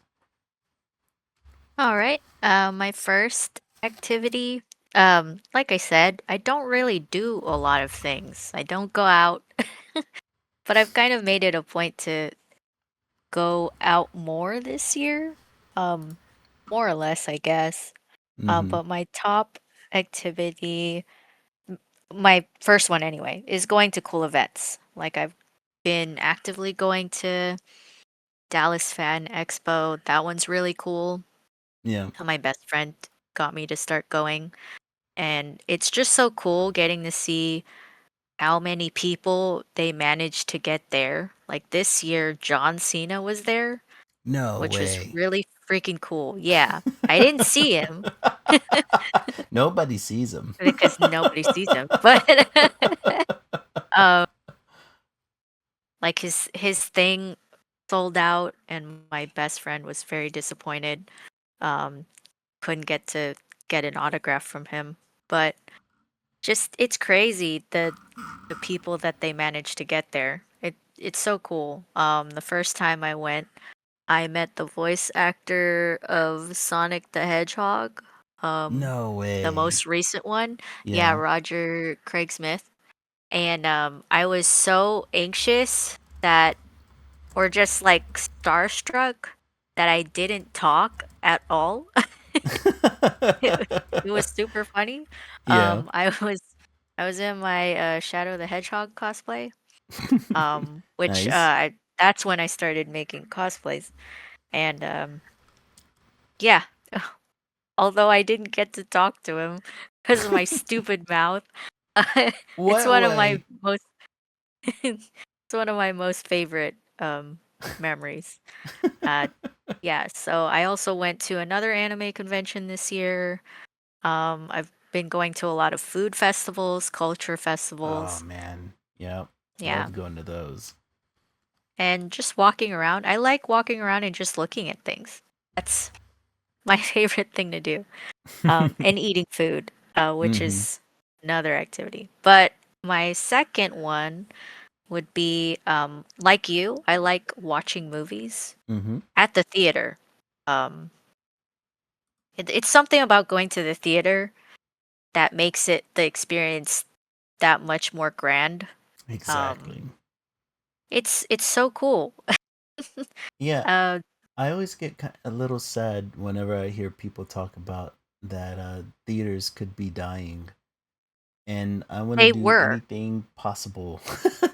All right. My first activity, like I said, I don't really do a lot of things. I don't go out, but I've kind of made it a point to go out more this year. Um, More or less, I guess. Mm-hmm. But my top activity, m- my first one anyway, is going to cool events. Like I've been actively going to Dallas Fan Expo. That one's really cool. Yeah. My best friend got me to start going. And it's just so cool getting to see how many people they managed to get there. Like this year, John Cena was there, No which was way. really freaking cool. Yeah. I didn't see him Nobody sees them. because nobody sees him, but um, like his thing sold out, and my best friend was very disappointed. Um, couldn't get an autograph from him, but just it's crazy the people that they managed to get there. It's so cool. The first time I went, I met the voice actor of Sonic the Hedgehog. Um, No the way. most recent one. Yeah, Yeah. Roger Craig Smith. And I was so anxious that or just like starstruck that I didn't talk at all. It, it was super funny. Yeah. I was in my Shadow the Hedgehog cosplay. Which Nice. that's when I started making cosplays. And yeah, although I didn't get to talk to him because of my stupid mouth, it's What one of my way? most it's one of my most favorite memories. Uh, yeah, so I also went to another anime convention this year. I've been going to a lot of food festivals, culture Oh festivals. man. Yep. Yeah, Love going to those. and just walking around. I like walking around and just looking at things. That's my favorite thing to do. And eating food, which Mm-hmm. is another activity. But my second one would be like you, I like watching movies Mm-hmm. at the theater. Um, it's something about going to the theater that makes it the experience that much more grand. Um, Exactly. it's so cool. Yeah, uh, I always get a little sad whenever I hear people talk about that theaters could be dying, and I want to they do were. anything possible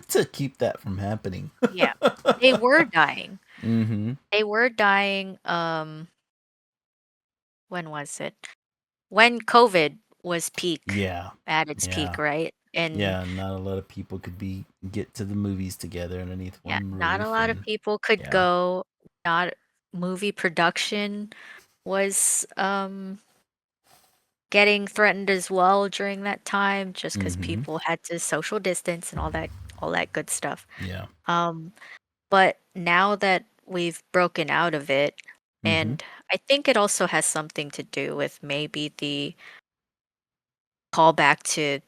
to keep that from happening. Yeah. They were dying. Mm-hmm. They were dying, when was it? When COVID was Yeah. at its peak, Yeah. right? And Yeah. Not a lot of people could get to the movies together underneath yeah, one not a roof, lot of and people could yeah. go. Not movie production was getting threatened as well during that time just because Mm-hmm. people had to social distance and all that good stuff. Yeah. Um, but now that we've broken out of it, Mm-hmm. and I think it also has something to do with maybe the callback to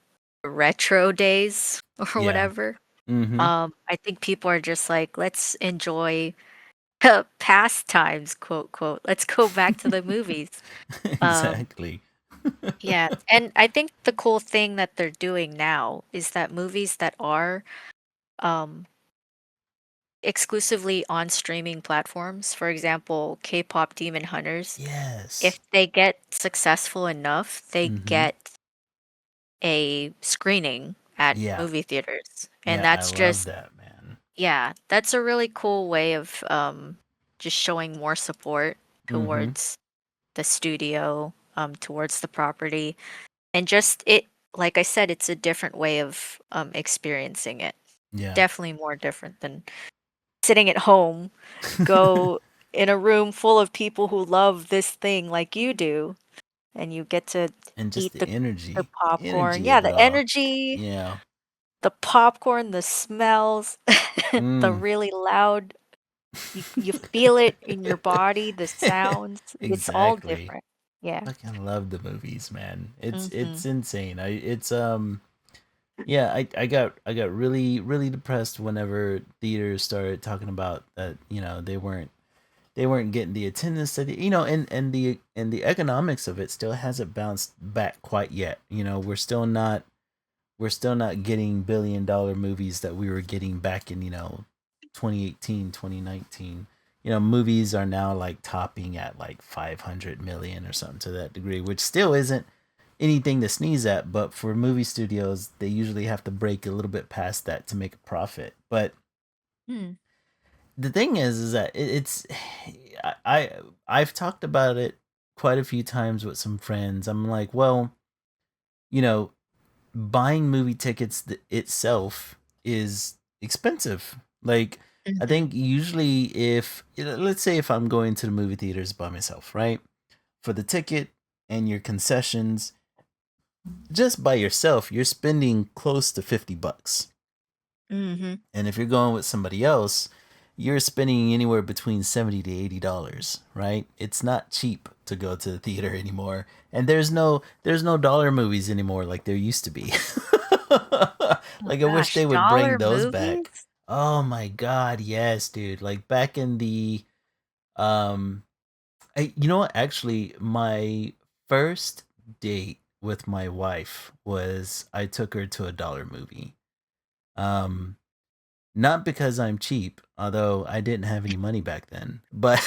retro days or Yeah. whatever. Mm-hmm. I think people are just like, let's enjoy pastimes, quote, quote. Let's go back to the movies. Um, Exactly. yeah. And I think the cool thing that they're doing now is that movies that are um, exclusively on streaming platforms, for example, K-pop Demon Hunters, if Yes. they get successful enough, they Mm-hmm. get a screening at Yeah. movie theaters. And Yeah. I that's love just, that, man. yeah, that's a really cool way of just showing more support Mm-hmm. towards the studio, towards the property. And just it, like I said, it's a different way of experiencing it. Yeah. Definitely more different than sitting at home, go in a room full of people who love this thing like you do, and you get to And just eat the the popcorn. energy Yeah, of it the all. energy, Yeah. the popcorn, the smells, the Mm. really loud, you feel it in your body, the sounds, it's all Exactly. different. Yeah. Fucking love the movies, man. It's Mhm. insane. It's yeah, I got really depressed whenever theaters started talking about that, they weren't getting the attendance that and the economics of it still hasn't bounced back quite yet. We're still not getting billion-dollar movies that we were getting back in, 2018, 2019. Movies are now like topping at like 500 million or something to that degree, which still isn't anything to sneeze at, but for movie studios, they usually have to break a little bit past that to make a profit. But Mm. the thing is that it's I I've talked about it quite a few times with some friends. I'm like, well, you know, buying movie tickets itself is expensive. Like, I Mhm. think usually if let's say if I'm going to the movie theaters by myself, right? For the ticket and your concessions, just by yourself, you're spending close to $50. Mhm. And if you're going with somebody else, you're spending anywhere between $70 to $80, right? It's not cheap to go to the theater anymore. And there's no dollar movies anymore like there used to be. Oh Like I wish gosh, they would bring dollar those back. movies? Oh my god, yes, dude. Like back in the um you know what? Actually, my first date with my wife was I took her to a dollar movie. Um not because I'm cheap, although I didn't have any money back then. But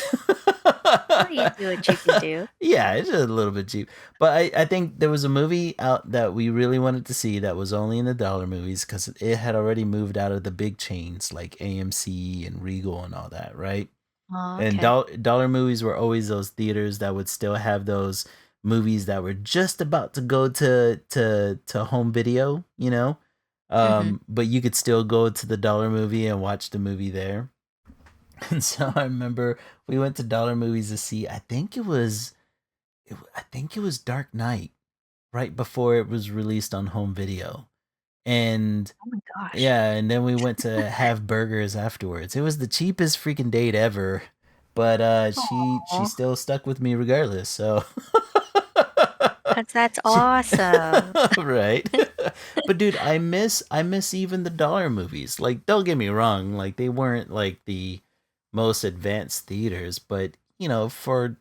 Well, you do what you can do. yeah, it's just a little bit cheap. But I think there was a movie out that we really wanted to see that was only in the dollar movies because it had already moved out of the big chains like AMC and Regal and all that, right? Oh, And okay. dollar movies were always those theaters that would still have those movies that were just about to go to home video, Mhm. but you could still go to the dollar movie and watch the movie there. And so I remember we went to dollar movies to see. I think it was Dark Knight right before it was released on home video, and Oh my gosh. yeah, and then we went to have burgers afterwards. It was the cheapest freaking date ever, but she Aw, still stuck with me regardless. So 'cause that's she awesome. right. But dude, I miss even the dollar movies. Like don't get me wrong, like they weren't like the most advanced theaters, but for,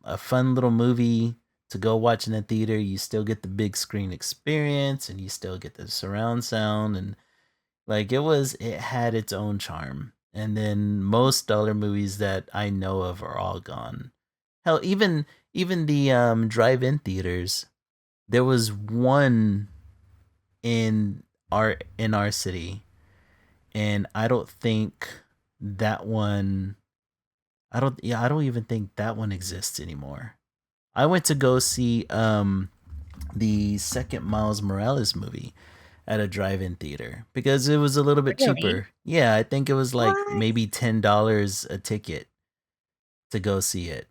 a fun little movie to go watch in a theater, you still get the big screen experience and you still get the surround sound, and like it had its own charm. And then most dollar movies that I know of are all gone. Hell, even the drive-in theaters, there was one in our city, and I don't think that one. I don't. Yeah, I don't even think that one exists anymore. I went to go see the second Miles Morales movie at a drive-in theater because it was a little bit Really? cheaper. Yeah, I think it was like What? maybe $10 a ticket to go see it.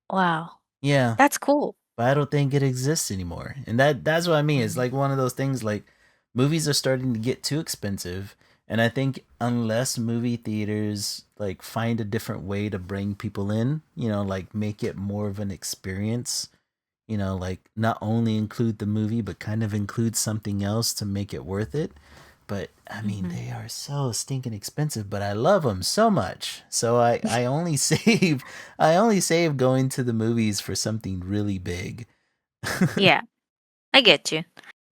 Wow. Yeah, That's cool. but I don't think it exists anymore. And that's what I mean. It's Mhm. like one of those things like movies are starting to get too expensive, and I think unless movie theaters like find a different way to bring people in, like make it more of an experience, like not only include the movie but kind of include something else to make it worth it. But I mean, Mhm. they are so stinking expensive, but I love them so much. So I only save going to the movies for something really big. Yeah, I get you.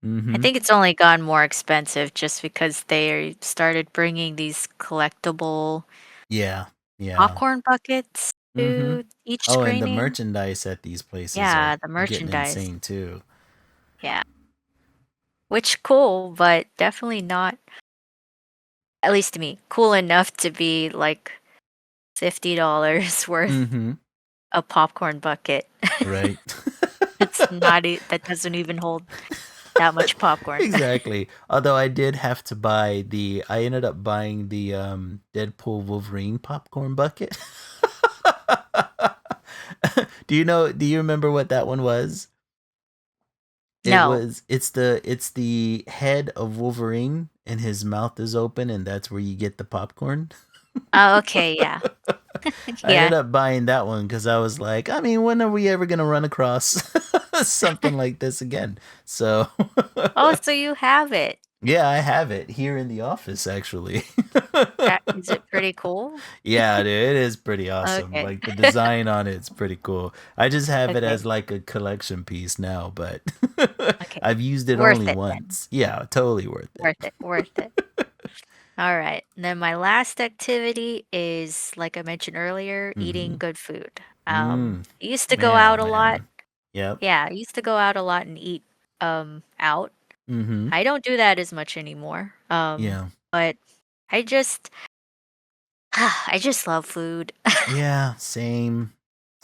I Mhm. think it's only gotten more expensive just because they started bringing these collectible Yeah. Yeah. popcorn buckets Mhm. to each Oh, and the screening. merchandise at these places are Yeah, the getting merchandise. insane too. Yeah, which cool, but definitely not, at least to me, cool enough to be like $50 worth Mhm. a popcorn bucket. Right. It's not, that doesn't even hold that much popcorn. Exactly. Although I ended up buying the Deadpool Wolverine popcorn bucket. Do you remember what that one was? No. It's the head of Wolverine and his mouth is open and that's where you get the popcorn. Oh, okay, yeah. I ended Yeah. up buying that one because I was like, I mean, when are we ever gonna run across something like this again? So Oh, so you have it. yeah, I have it here in the office actually. That is it pretty cool? Yeah, dude, it is pretty awesome. Okay. Like the design on it's pretty cool. I just have it Okay. as like a collection piece now, but Okay. I've used it Worth only it then. once. Yeah, totally worth it. Worth it. Worth it. All right. Then my last activity is, like I mentioned earlier, eating Mhm. good food. Mm. I used to go Man, oh out a lot. man. Yep. Yeah, I used to go out a lot and eat out. Mhm. I don't do that as much anymore. Yeah. But I just I just love food. Yeah, same.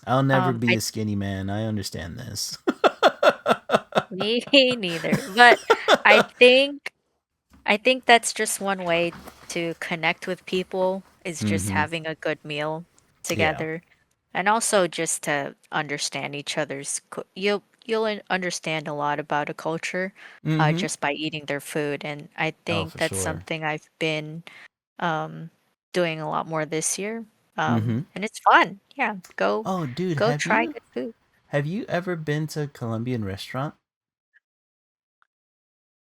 I'll never be I a skinny man. I understand this. Me neither. But I think I think that's just one way to connect with people is just Mhm. having a good meal Yeah. together, and also just to understand each other's you'll understand a lot about a culture Mhm. just by eating their food, and I Oh, think for that's sure. something I've been um doing a lot more this year. Mhm. And it's fun. Yeah, Oh, dude, go try good food. have you ever been to a Colombian restaurant?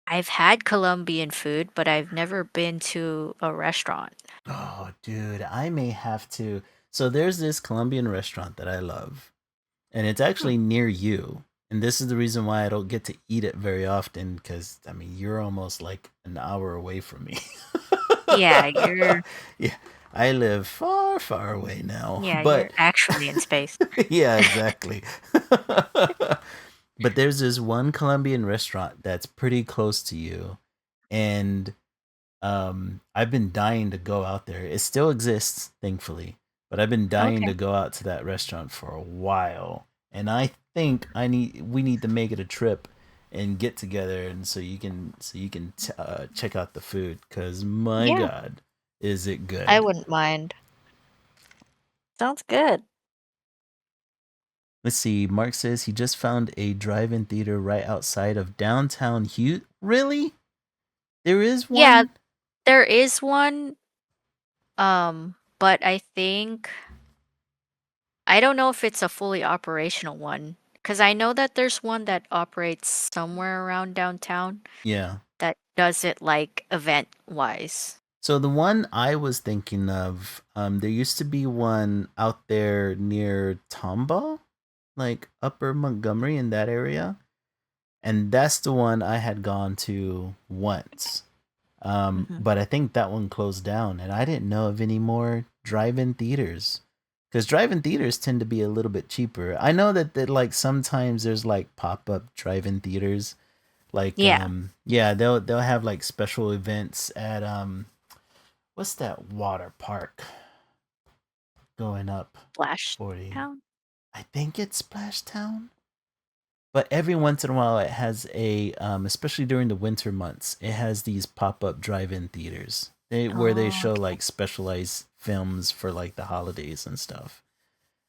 I've had Colombian food, but I've never been to a restaurant. Oh, dude, I may have to. So there's this Colombian restaurant that I love, and it's Hmm. actually near you. And this is the reason why I don't get to eat it very often because I mean, you're almost like an hour away from me. Yeah, you're Yeah, I live far, far away now. yeah, you're But actually in space. yeah, exactly. But there's this one Colombian restaurant that's pretty close to you, and I've been dying to go out there. It still exists, thankfully, but I've been dying Okay. to go out to that restaurant for a while. And I think we need to make it a trip and get together, and so you can check out the food because my Yeah, God, is it I good? wouldn't mind. Sounds good. Let's see. Mark says he just found a drive-in theater right outside of downtown Houston. Really? There is Yeah, one? there is one, but I don't know if it's a fully operational one, because I know that there's one that operates somewhere around downtown Yeah. that does it like event-wise. So the one I was thinking of, there used to be one out there near Tomball, like Upper Montgomery in that area, and that's the one I had gone to once. Mhm. But I think that one closed down, and I didn't know of any more drive-in theaters. Because drive-in theaters tend to be a little bit cheaper. I know that like sometimes there's like pop-up drive-in theaters, Like Yeah, yeah, they'll have like special events at what's that water park going up Splash 40? Town. I think it's Splash Town. But every once in a while, it has a, especially during the winter months, it has these pop up drive in theaters where they Oh, show okay. like specialized films for like the holidays and stuff.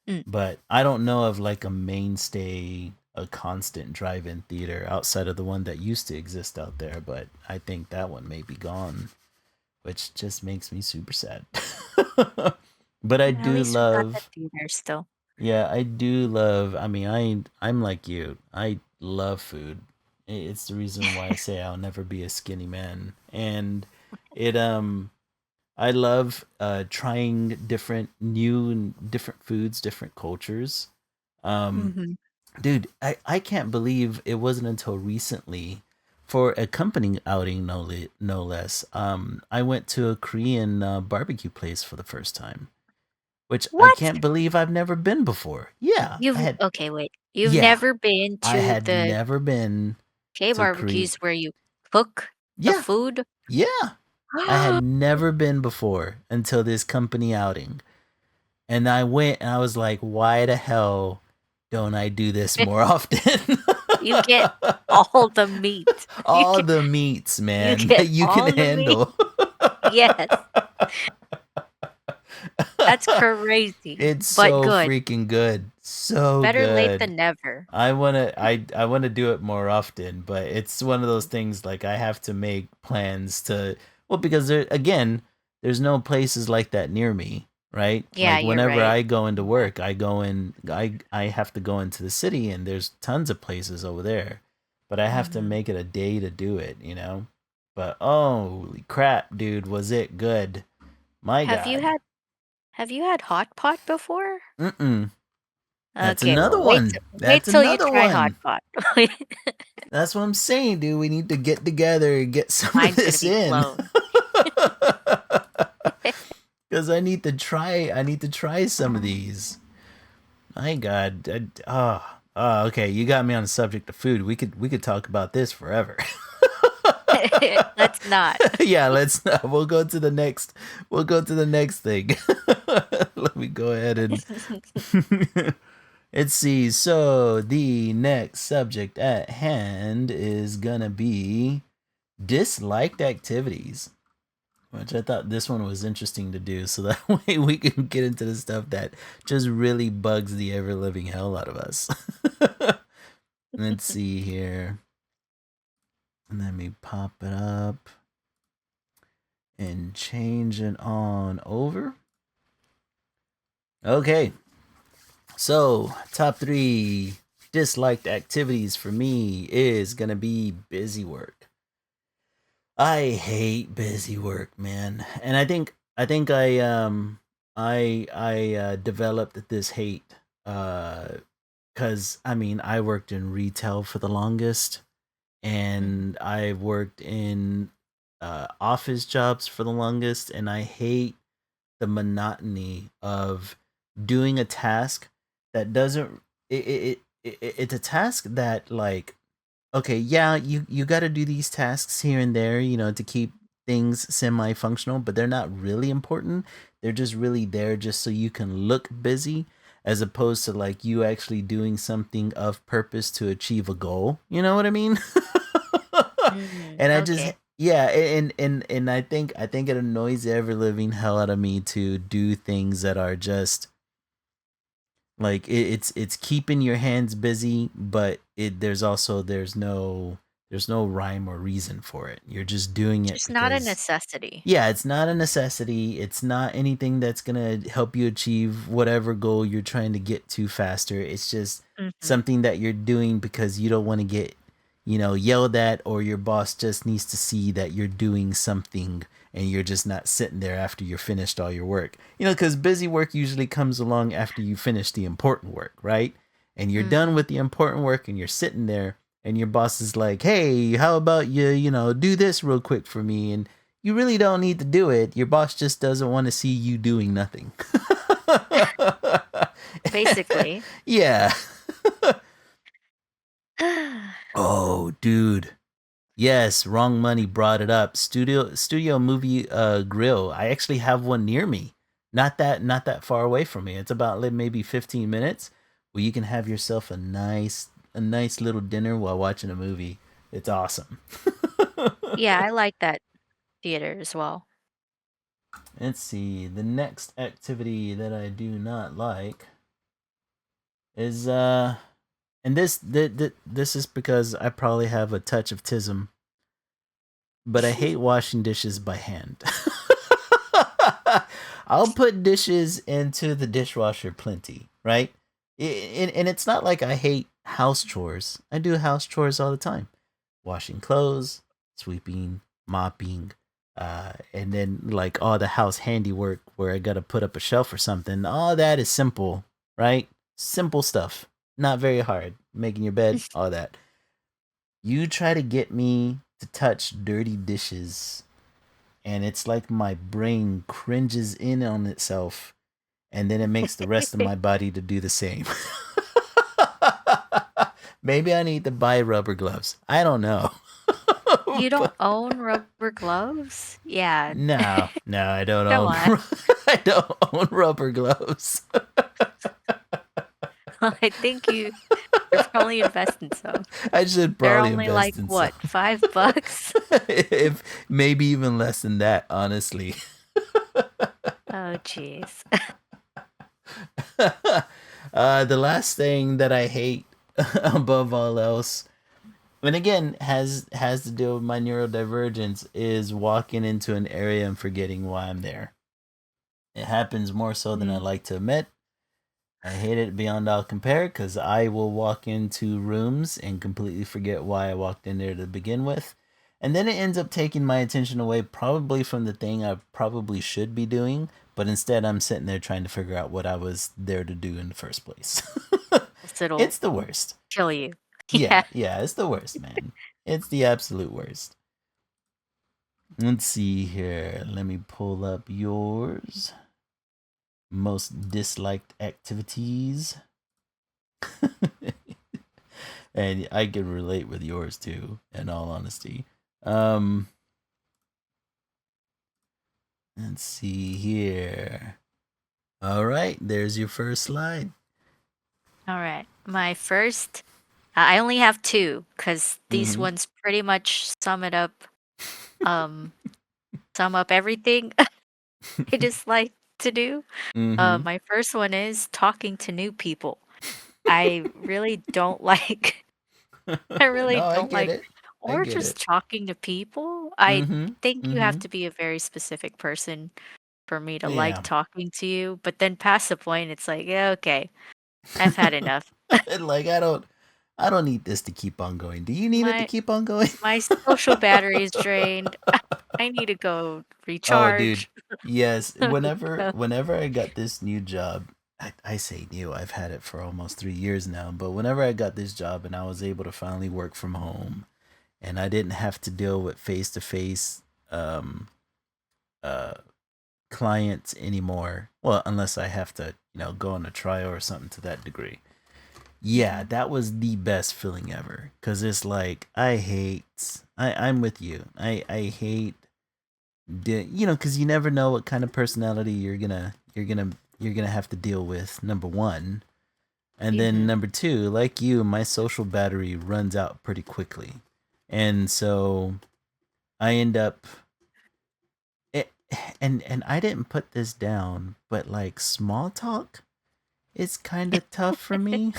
Mm. But I don't know of like a mainstay, a constant drive in theater outside of the one that used to exist out there. But I think that one may be gone, which just makes me super sad. But I At do least we got the love, theater still. yeah, I do love. I mean, I'm like you. I love food. It's the reason why I say I'll never be a skinny man. And it I love trying different new and different foods, different cultures. Um Hmm. dude, I can't believe it wasn't until recently for a company outing no less. I went to a Korean barbecue place for the first time, which I What? can't believe I've never been before. Yeah, I You've had okay, wait. You've yeah, never been I to had the never been K to Korea. barbecues where you cook the Yeah, food? yeah. I had never been before until this company outing. And I went and I was like, why the hell don't I do this more often? You get all the meat. You All get the meats, you man, get that you can all the meat. handle. Yes, that's crazy, It's but so good. freaking good. So Better late good. than never. I wanna do it more often, but it's one of those things like I have to make plans to, well, because there again, there's no places like that near me, right? Yeah, Like you're whenever right. I go into Yeah. work, I have to go into the city and there's tons of places over there. But I have to Mhm. make it a day to do it, you know? But holy crap, dude, was it good. My Have you God. had have you had hot pot before? Mm-mm. That's Okay, another well, wait one. till wait That's till you another try hot one. pot. That's what I'm saying, dude. We need to get together and get some of Mine's gonna this be in. blown. Cause I need to try some of these. My God. Okay. You got me on the subject of food. We could talk about this forever. Let's not. Yeah, let's not. We'll go to the next thing. Let me go ahead and let's see. So the next subject at hand is gonna be disliked activities, which I thought this one was interesting to do, so that way we can get into the stuff that just really bugs the ever living hell out of us. Let's see here. Let me pop it up and change it on over. Okay, so top three disliked activities for me is gonna be busy work. I hate busy work, man. And I think I developed this hate cuz I mean, I worked in retail for the longest Mhm. and I worked in office jobs for the longest, and I hate the monotony of doing a task that doesn't it's a task that, like, okay, yeah, you got to do these tasks here and there, to keep things semi-functional, but they're not really important. They're just really there just so you can look busy, as opposed to like you actually doing something of purpose to achieve a goal. You know what I mean? Mm, And I just, okay. yeah, and I think it annoys the ever living hell out of me to do things that are just like it's keeping your hands busy, but there's no rhyme or reason for it. You're just doing it Just not a because, necessity. yeah, it's not a necessity. It's not anything that's gonna help you achieve whatever goal you're trying to get to faster. It's just Mhm. something that you're doing because you don't want to get, yelled at, or your boss just needs to see that you're doing something and you're just not sitting there after you're finished all your work. Because busy work usually comes along after you finish the important work, right? And you're done Mhm. with the important work and you're sitting there and your boss is like, "Hey, how about do this real quick for me?" And you really don't need to do it. Your boss just doesn't want to see you doing nothing. Basically. Yeah. Oh, dude. Yes, Wrong Money brought it up. Studio Movie Grill. I actually have one near me. Not that far away from me. It's about like maybe 15 minutes where you can have yourself a nice little dinner while watching a movie. It's awesome. Yeah, I like that theater as well. Let's see. The next activity that I do not like is and this is because I probably have a touch of tism, but I hate washing dishes by hand. I'll put dishes into the dishwasher plenty, right? And it's not like I hate house chores. I do house chores all the time: washing clothes, sweeping, mopping, and then like all the house handiwork where I gotta put up a shelf or something. All that is simple, right? Simple stuff, not very hard. Making your bed, all that. You try to get me to touch dirty dishes, and it's like my brain cringes in on itself, and then it makes the rest of my body to do the same. Maybe I need to buy rubber gloves. I don't know. You don't But own rubber gloves? Yeah, no, no, I don't come own. on. I don't own rubber gloves. I think you should probably invest in some. I should They're probably only like invest in some. what, $5? If maybe even less than that, honestly. Oh, jeez. The last thing that I hate above all else, and again has to do with my neurodivergence, is walking into an area and forgetting why I'm there. It happens more so than I Mm. like to admit. I hate it beyond all compare because I will walk into rooms and completely forget why I walked in there to begin with. And then it ends up taking my attention away, probably from the thing I probably should be doing, but instead I'm sitting there trying to figure out what I was there to do in the first place. Else it'll It's the worst. kill you. Yeah. Yeah, it's the worst, man. It's the absolute worst. Let's see here. Let me pull up yours. Most disliked activities. And I can relate with yours too, in all honesty. Um, let's see here. All right, there's your first slide. All right. My first, I only have two because these Mm-hmm. ones pretty much um, sum up everything I dislike to do. Mm-hmm. My first one is talking to new people. I really don't like, I really No, I don't get like, it. I or get just it. talking to people. I Mm-hmm. think you have Mm-hmm. to be a very specific person for me to like Yeah. talking to you. But then past the point, it's like, yeah, okay, I've had enough. Like I don't need this to keep on going. Do you need it to My keep on going? my social battery is drained. I need to go Oh, dude. recharge. Yes. Whenever So, whenever I got this new job, I say new, I've had it for almost 3 years now, but whenever I got this job and I was able to finally work from home and I didn't have to deal with face to face uh clients anymore. Well, unless I have to, go on a trial or something to that degree. Yeah, mhm, that was the best feeling ever. Cause it's like I'm with you. I hate because you never know what kind of personality you're gonna have to deal with. Number one, and then mhm. number two, like you, my social battery runs out pretty quickly, and so I end up. It, and I didn't put this down, but like small talk is kind of tough for me.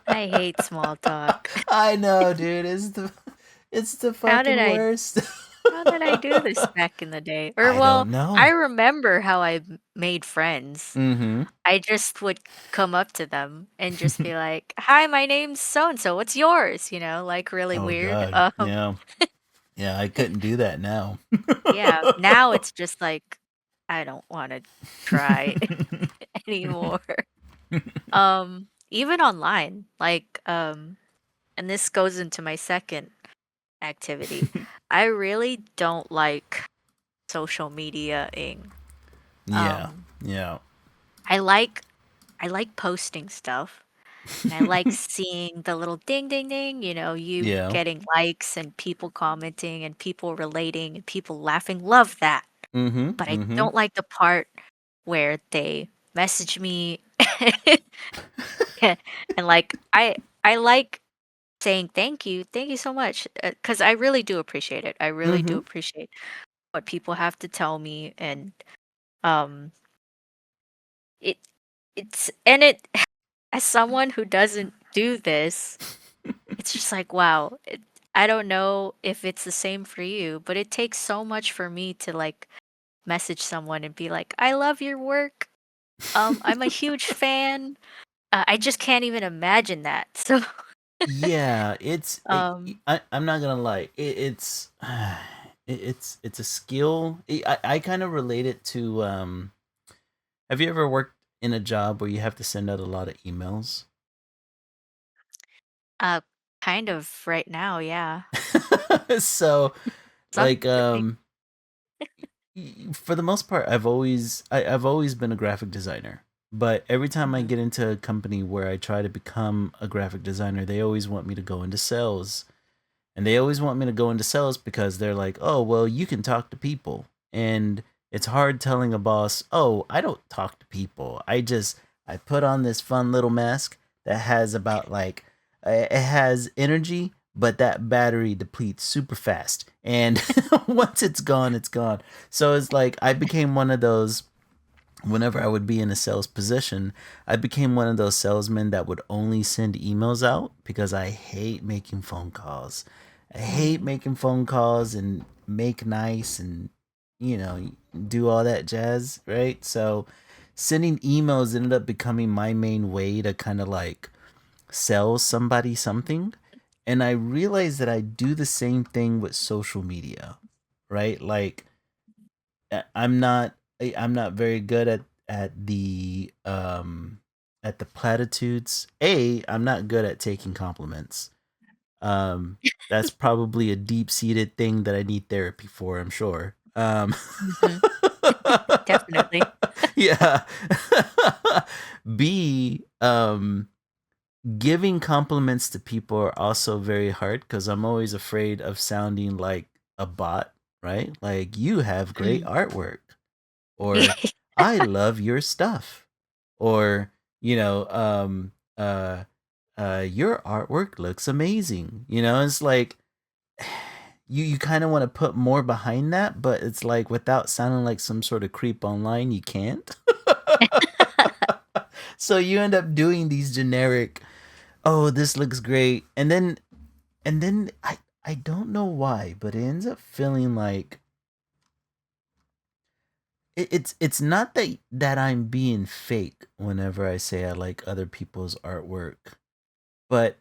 I hate small talk. I know, dude. It's the How did fucking I worst. how did I do this back in the day? Or I well, don't I know. remember how I made friends. Mm-hmm. I just would come up to them and just be like, "Hi, my name's so and so. What's yours?" Like really Oh weird. God, yeah, yeah. I couldn't do that now. Yeah, now it's just like I don't want to try anymore. Even online, like and this goes into my second activity. I really don't like social media-ing. Yeah, Um yeah. I like I like posting stuff, And I like seeing the little ding, ding, ding, you Yeah. getting likes and people commenting and people relating and people laughing. Love that. Mm-hmm. But I Mm-hmm. don't like the part where they message me and like I like saying thank you so much, because I really do appreciate it. I really do Mm-hmm. appreciate what people have to tell me, and um it it as someone who doesn't do this, it's just like, wow. I don't know if it's the same for you, but it takes so much for me to like message someone and be like, I love your work. I'm a huge fan. I just can't even imagine that. So, Yeah, um, I'm not gonna lie. It's it's a skill. I kind of relate it to have you ever worked in a job where you have to send out a lot of emails? uh, kind of right now, yeah. So Some, like for the most part I've always been a graphic designer. But every time I Mhm. get into a company where I try to become a graphic designer, they always want me to go into sales. And they always want me to go into sales because they're like, "Oh, well, you can talk to people." And it's hard telling a boss, "Oh, I don't talk to people. I put on this fun little mask that has about like it has energy, but that battery depletes super fast. And once it's gone, it's gone." So it's like I became one of those whenever I would be in a sales position, I became one of those salesmen that would only send emails out because I hate making phone calls. I hate Mhm. making phone calls and make nice and, you know, do all that jazz, right? So sending emails ended up becoming my main way to kind of like sell somebody something. And I realized that I do the same thing with social media, right? Like I'm not I'm not very good at the platitudes. I'm not good at taking compliments. Um that's probably a deep-seated thing that I need therapy for, I'm sure. Mhm. Definitely. Yeah. B giving compliments to people are also very hard cuz I'm always afraid of sounding like a bot, right? Like you have great Mm. artwork or I love your stuff, or you know, your artwork looks amazing. You know, it's like you kind of want to put more behind that, but it's like without sounding like some sort of creep online, you can't. So you end up doing these generic, "Oh, this looks great," and then I don't know why, but it ends up feeling like it's not that I'm being fake whenever I say I like other people's artwork, but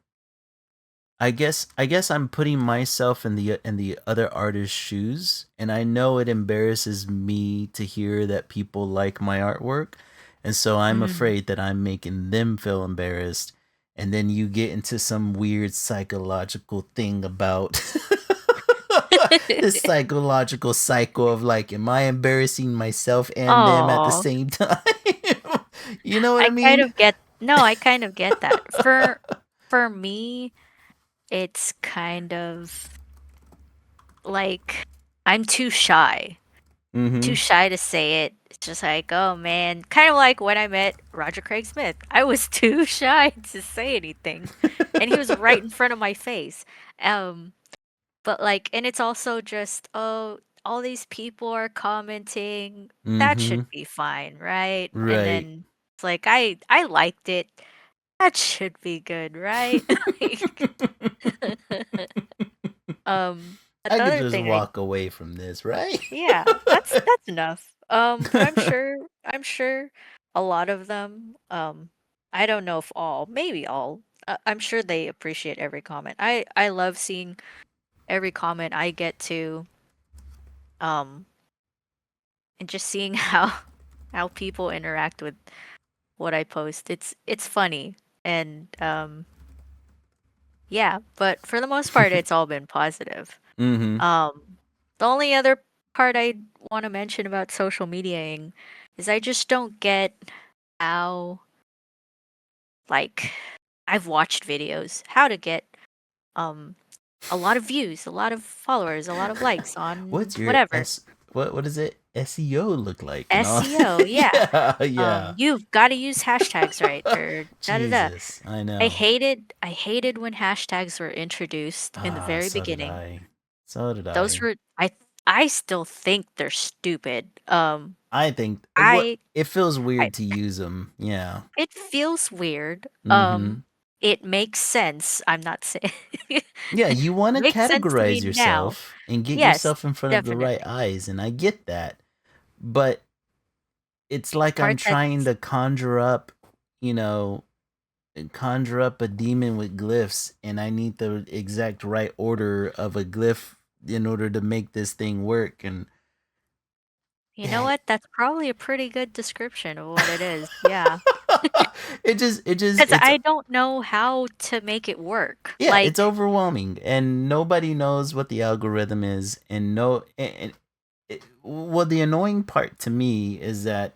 I guess I'm putting myself in the other artist's shoes, and I know it embarrasses me to hear that people like my artwork, and so I'm Mhm. afraid that I'm making them feel embarrassed, and then you get into some weird psychological thing about this psychological cycle of like, am I embarrassing myself and them at the Oh, same time? You know what I I kind mean? of get no, I kind of get that. For me, it's kind of like I'm too shy. Too Mm-hmm. shy to say it. It's just like, oh man, kind of like when I met Roger Craig Smith. I was too shy to say anything, and he was right in front of my face. Um, but like, and it's also just, oh, all these people are commenting. That Mm-hmm. should be fine, right? And Right. then it's like, I liked it. That should be good, right? Like, but I the could other just thing I walk away from this, right? Yeah, that's enough. But I'm sure a lot of them, I don't know if all, maybe all. I'm sure they appreciate every comment. I love seeing every comment I get to, um, and just seeing how people interact with what I post. It's funny, and yeah. But for the most part, it's all been positive. Mm-hmm. The only other part I want to mention about social mediaing is I just don't get how, like, I've watched videos how to get um a lot of views, a lot of followers, a lot of likes on What's your whatever. what does it SEO look like and all? SEO, yeah. Yeah, yeah. You've got to use hashtags right or da da da. Jesus, I know. I hated when hashtags were introduced in the Ah, very so did beginning. I. So did Those I. were I still think they're stupid. I think what I it feels I weird to use them. Yeah. it feels weird. Mhm. It makes sense. I'm not saying Yeah, you want to makes sense to me categorize now. yourself and get Yes, yourself in front of the right definitely. eyes, and I get that. But it's like I'm Part trying that's to conjure up, you know, conjure up a demon with glyphs, and I need the exact right order of a glyph in order to make this thing work. And you know what? That's probably a pretty good description of what it is. Yeah. it just 'Cause it's I don't know how to make it work. yeah, it's Like overwhelming, and nobody knows what the algorithm is, and well, the annoying part to me is that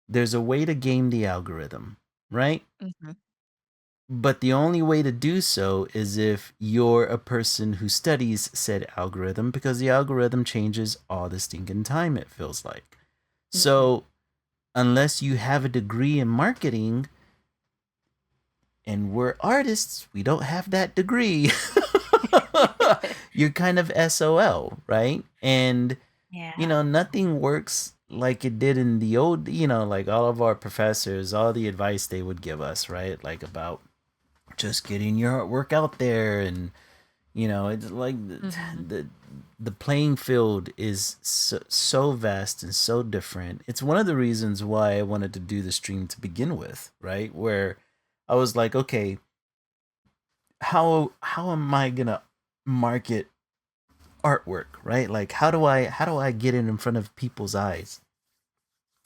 there's a way to game the algorithm, right? mhm, But the only way to do so is if you're a person who studies said algorithm, because the algorithm changes all the stinking time, it feels like. mhm. So, unless you have a degree in marketing, and we're artists, we don't have that degree, you're kind of SOL, right? And, Yeah. nothing works like it did in the old, like all of our professors, all the advice they would give us, right? Like about just getting your artwork out there, and it's like Mhm. the playing field is so vast and so different. It's one of the reasons why I wanted to do the stream to begin with, right? Where I was like, okay, how am I gonna market artwork, right? Like how do I get it in front of people's eyes?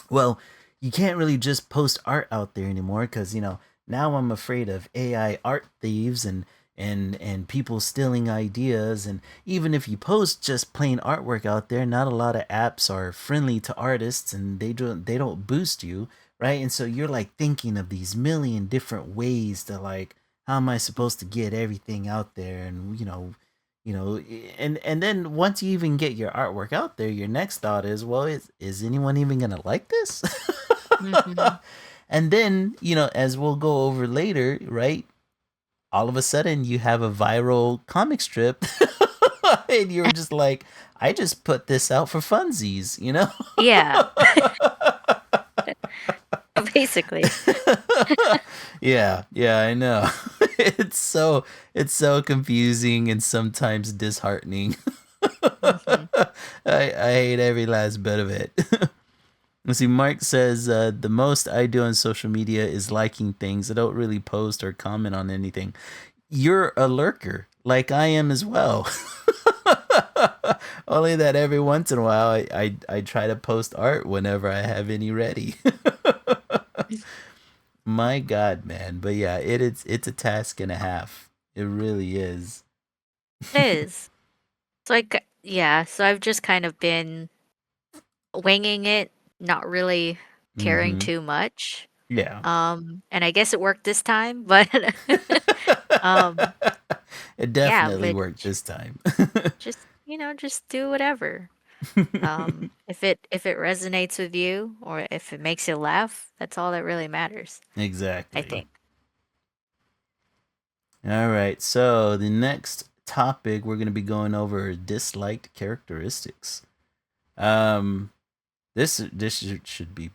Well, you can't really just post art out there anymore, because now I'm afraid of AI art thieves, and people stealing ideas. And even if you post just plain artwork out there, not a lot of apps are friendly to artists, and they don't boost you, right? And so you're like thinking of these million different ways to, like, how am I supposed to get everything out there? And and then once you even get your artwork out there, your next thought is, well, is anyone even gonna like this? Mhm. And then, as we'll go over later, right, all of a sudden you have a viral comic strip, and you're just like, I just put this out for funsies. Yeah, basically. Yeah, yeah, I know. It's so confusing and sometimes disheartening. Mhm. I hate every last bit of it. Let's see, Mark says, the most I do on social media is liking things. I don't really post or comment on anything. You're a lurker, like I am as well. Only that every once in a while I try to post art whenever I have any ready. My God, man. But yeah, it's a task and a half. It really is. It is. So yeah, so I've just kind of been winging it, not really caring Mm-hmm. too much. Yeah. And I guess it worked this time, but um, It yeah, definitely but worked this time. just, just do whatever. If it resonates with you or if it makes you laugh, that's all that really matters, I Exactly. think. All right. So the next topic we're going to be going over disliked characteristics. Um, this should be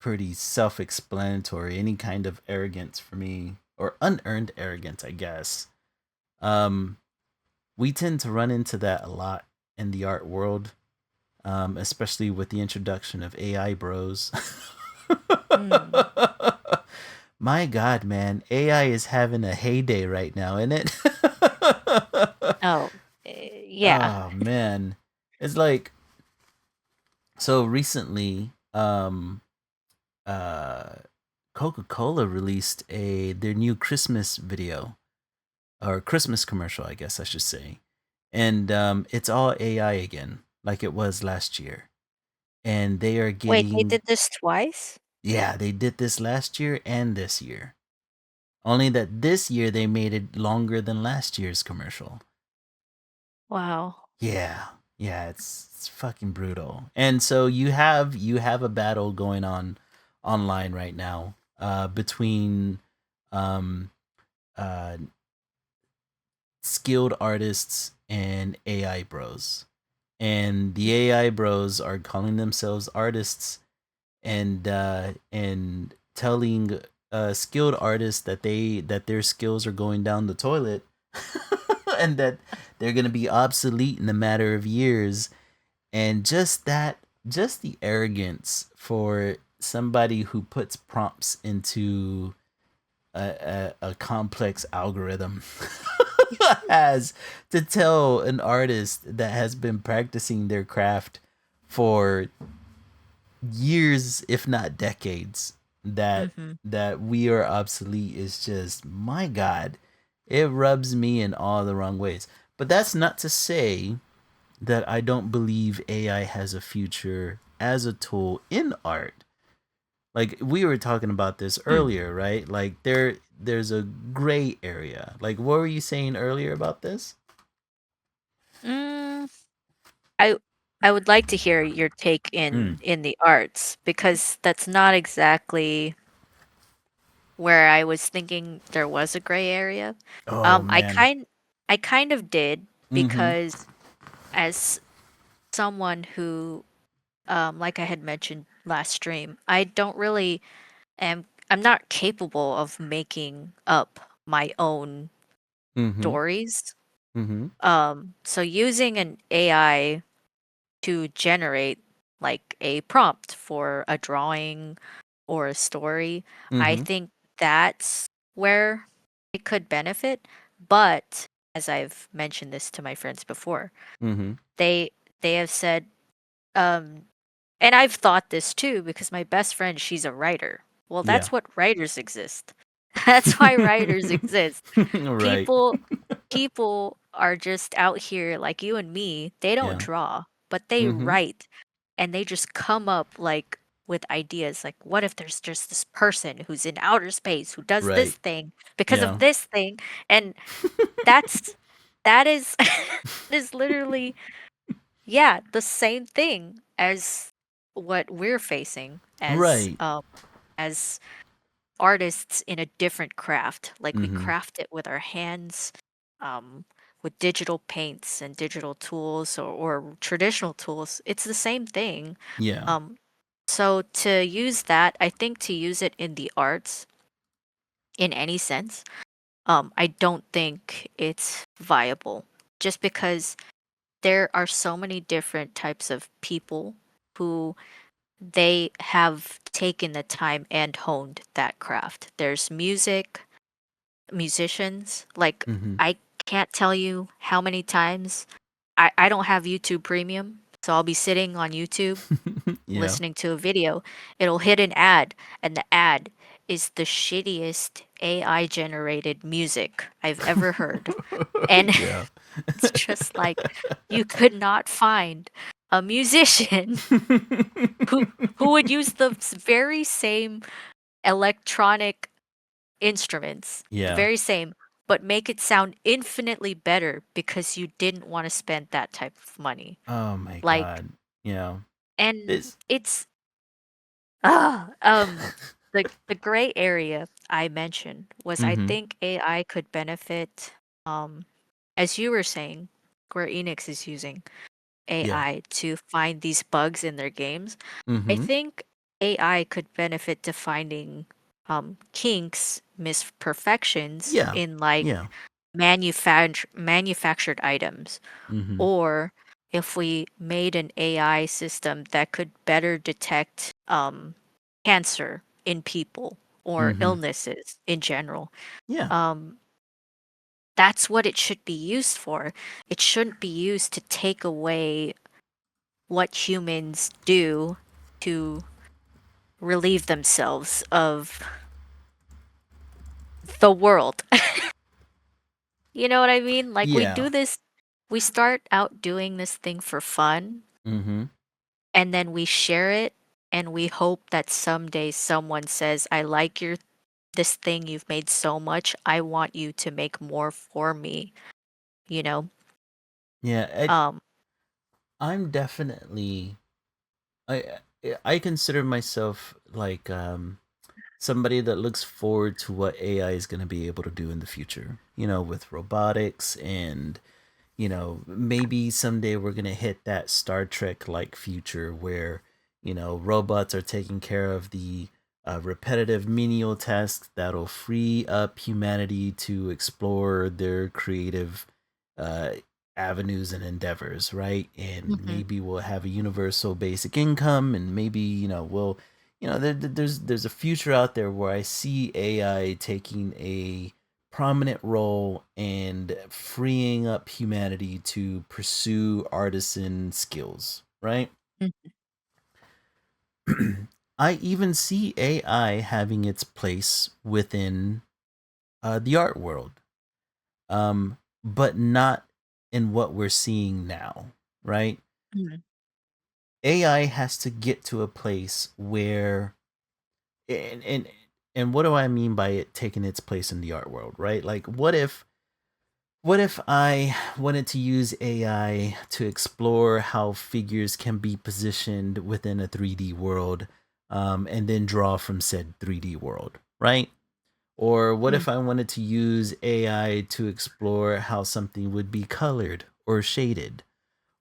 pretty self-explanatory. Any kind of arrogance for me, or unearned arrogance, I guess. Um, we tend to run into that a lot in the art world, especially with the introduction of AI bros. Mm. My God, man, AI is having a heyday right now, isn't it? Oh, yeah. Oh man, it's like, so recently, uh, Coca-Cola released their new Christmas video, or Christmas commercial, I guess I should say, and it's all AI again, like it was last year, and they are Wait, they getting, did this twice? yeah, they did this last year and this year. Only that this year they made it longer than last year's commercial. Wow. Yeah. Yeah, it's fucking brutal. And so you have a battle going on online right now between um uh skilled artists and AI bros. And the AI bros are calling themselves artists and telling skilled artists that their skills are going down the toilet and that they're going to be obsolete in a matter of years. And just the arrogance for somebody who puts prompts into a complex algorithm has to tell an artist that has been practicing their craft for years, if not decades, that Mm-hmm. that we are obsolete is just, my God, it rubs me in all the wrong ways. But that's not to say that I don't believe AI has a future as a tool in art. Like we were talking about this earlier, right? Like there's a gray area. Like what were you saying earlier about this? Mm, I I would like to hear your take Mm. in the arts because that's not exactly where I was thinking there was a gray area. Oh I man. kind of did Mm-hmm. because as someone who like I had mentioned last stream, I don't really I'm not capable of making up my own Mm-hmm. stories. Mm-hmm. So using an AI to generate like a prompt for a drawing or a story, I Mm-hmm. think that's where it could benefit. But as I've mentioned this to my friends before, Mm-hmm. they they have said, um, and I've thought this too because my best friend, she's a writer. Well, Yeah. that's what writers exist. That's why writers exist. Right. People people are just out here like you and me. They don't Yeah. draw, but they Mm-hmm. write and they just come up like with ideas like what if there's just this person who's in outer space who does this Right. thing because Yeah. of this thing and that's that is is literally yeah, the same thing as what we're facing Right. as artists in a different craft. Like we Mm-hmm. craft it with our hands, um, with digital paints and digital tools or traditional tools. It's the same thing. Yeah. Um, so to use that, I think to use it in the arts in any sense, I don't think it's viable. Just because there are so many different types of people who they have taken the time and honed that craft. There's musicians. Like, Mm-hmm. I can't tell you how many times I don't have YouTube Premium. So I'll be sitting on YouTube Yeah. listening to a video. It'll hit an ad, and the ad is the shittiest AI generated music I've ever heard. And Yeah. it's just like you could not find a musician who who would use the very same electronic instruments, the Yeah. very same, but make it sound infinitely better because you didn't want to spend that type of money. Oh my Like, God. Yeah. and This. it's ah the gray area I mentioned was I Mm-hmm. think AI could benefit um as you were saying, Square Enix is using Yeah. AI to find these bugs in their games. I Mm-hmm. think AI could benefit to finding kinks, misperfections Yeah. in like Yeah. manufactured items. Mm-hmm. Or if we made an AI system that could better detect cancer in people or Mm-hmm. illnesses in general. Yeah. Um, that's what it should be used for. It shouldn't be used to take away what humans do to relieve themselves of the world. You know what I mean? Like we Yeah. do this, we start out doing this thing for fun Mm-hmm. and then we share it and we hope that someday someone says, I like your this thing you've made so much, I want you to make more for me, you know? Yeah, Um, I'm definitely I I consider myself like somebody that looks forward to what AI is going to be able to do in the future. You know, with robotics and maybe someday we're going to hit that Star Trek like future where, robots are taking care of the repetitive menial tasks that'll free up humanity to explore their creative uh, avenues and endeavors, right? And mhm, maybe we'll have a universal basic income, and maybe there's a future out there where I see AI taking a prominent role and freeing up humanity to pursue artisan skills, right? mhm, I even see AI having its place within the art world, but not in what we're seeing now, right? mhm, AI has to get to a place where, and and what do I mean by it taking its place in the art world, right? Like, what if I wanted to use AI to explore how figures can be positioned within a 3D world, and then draw from said 3D world, right? Or what mm, if I wanted to use AI to explore how something would be colored or shaded?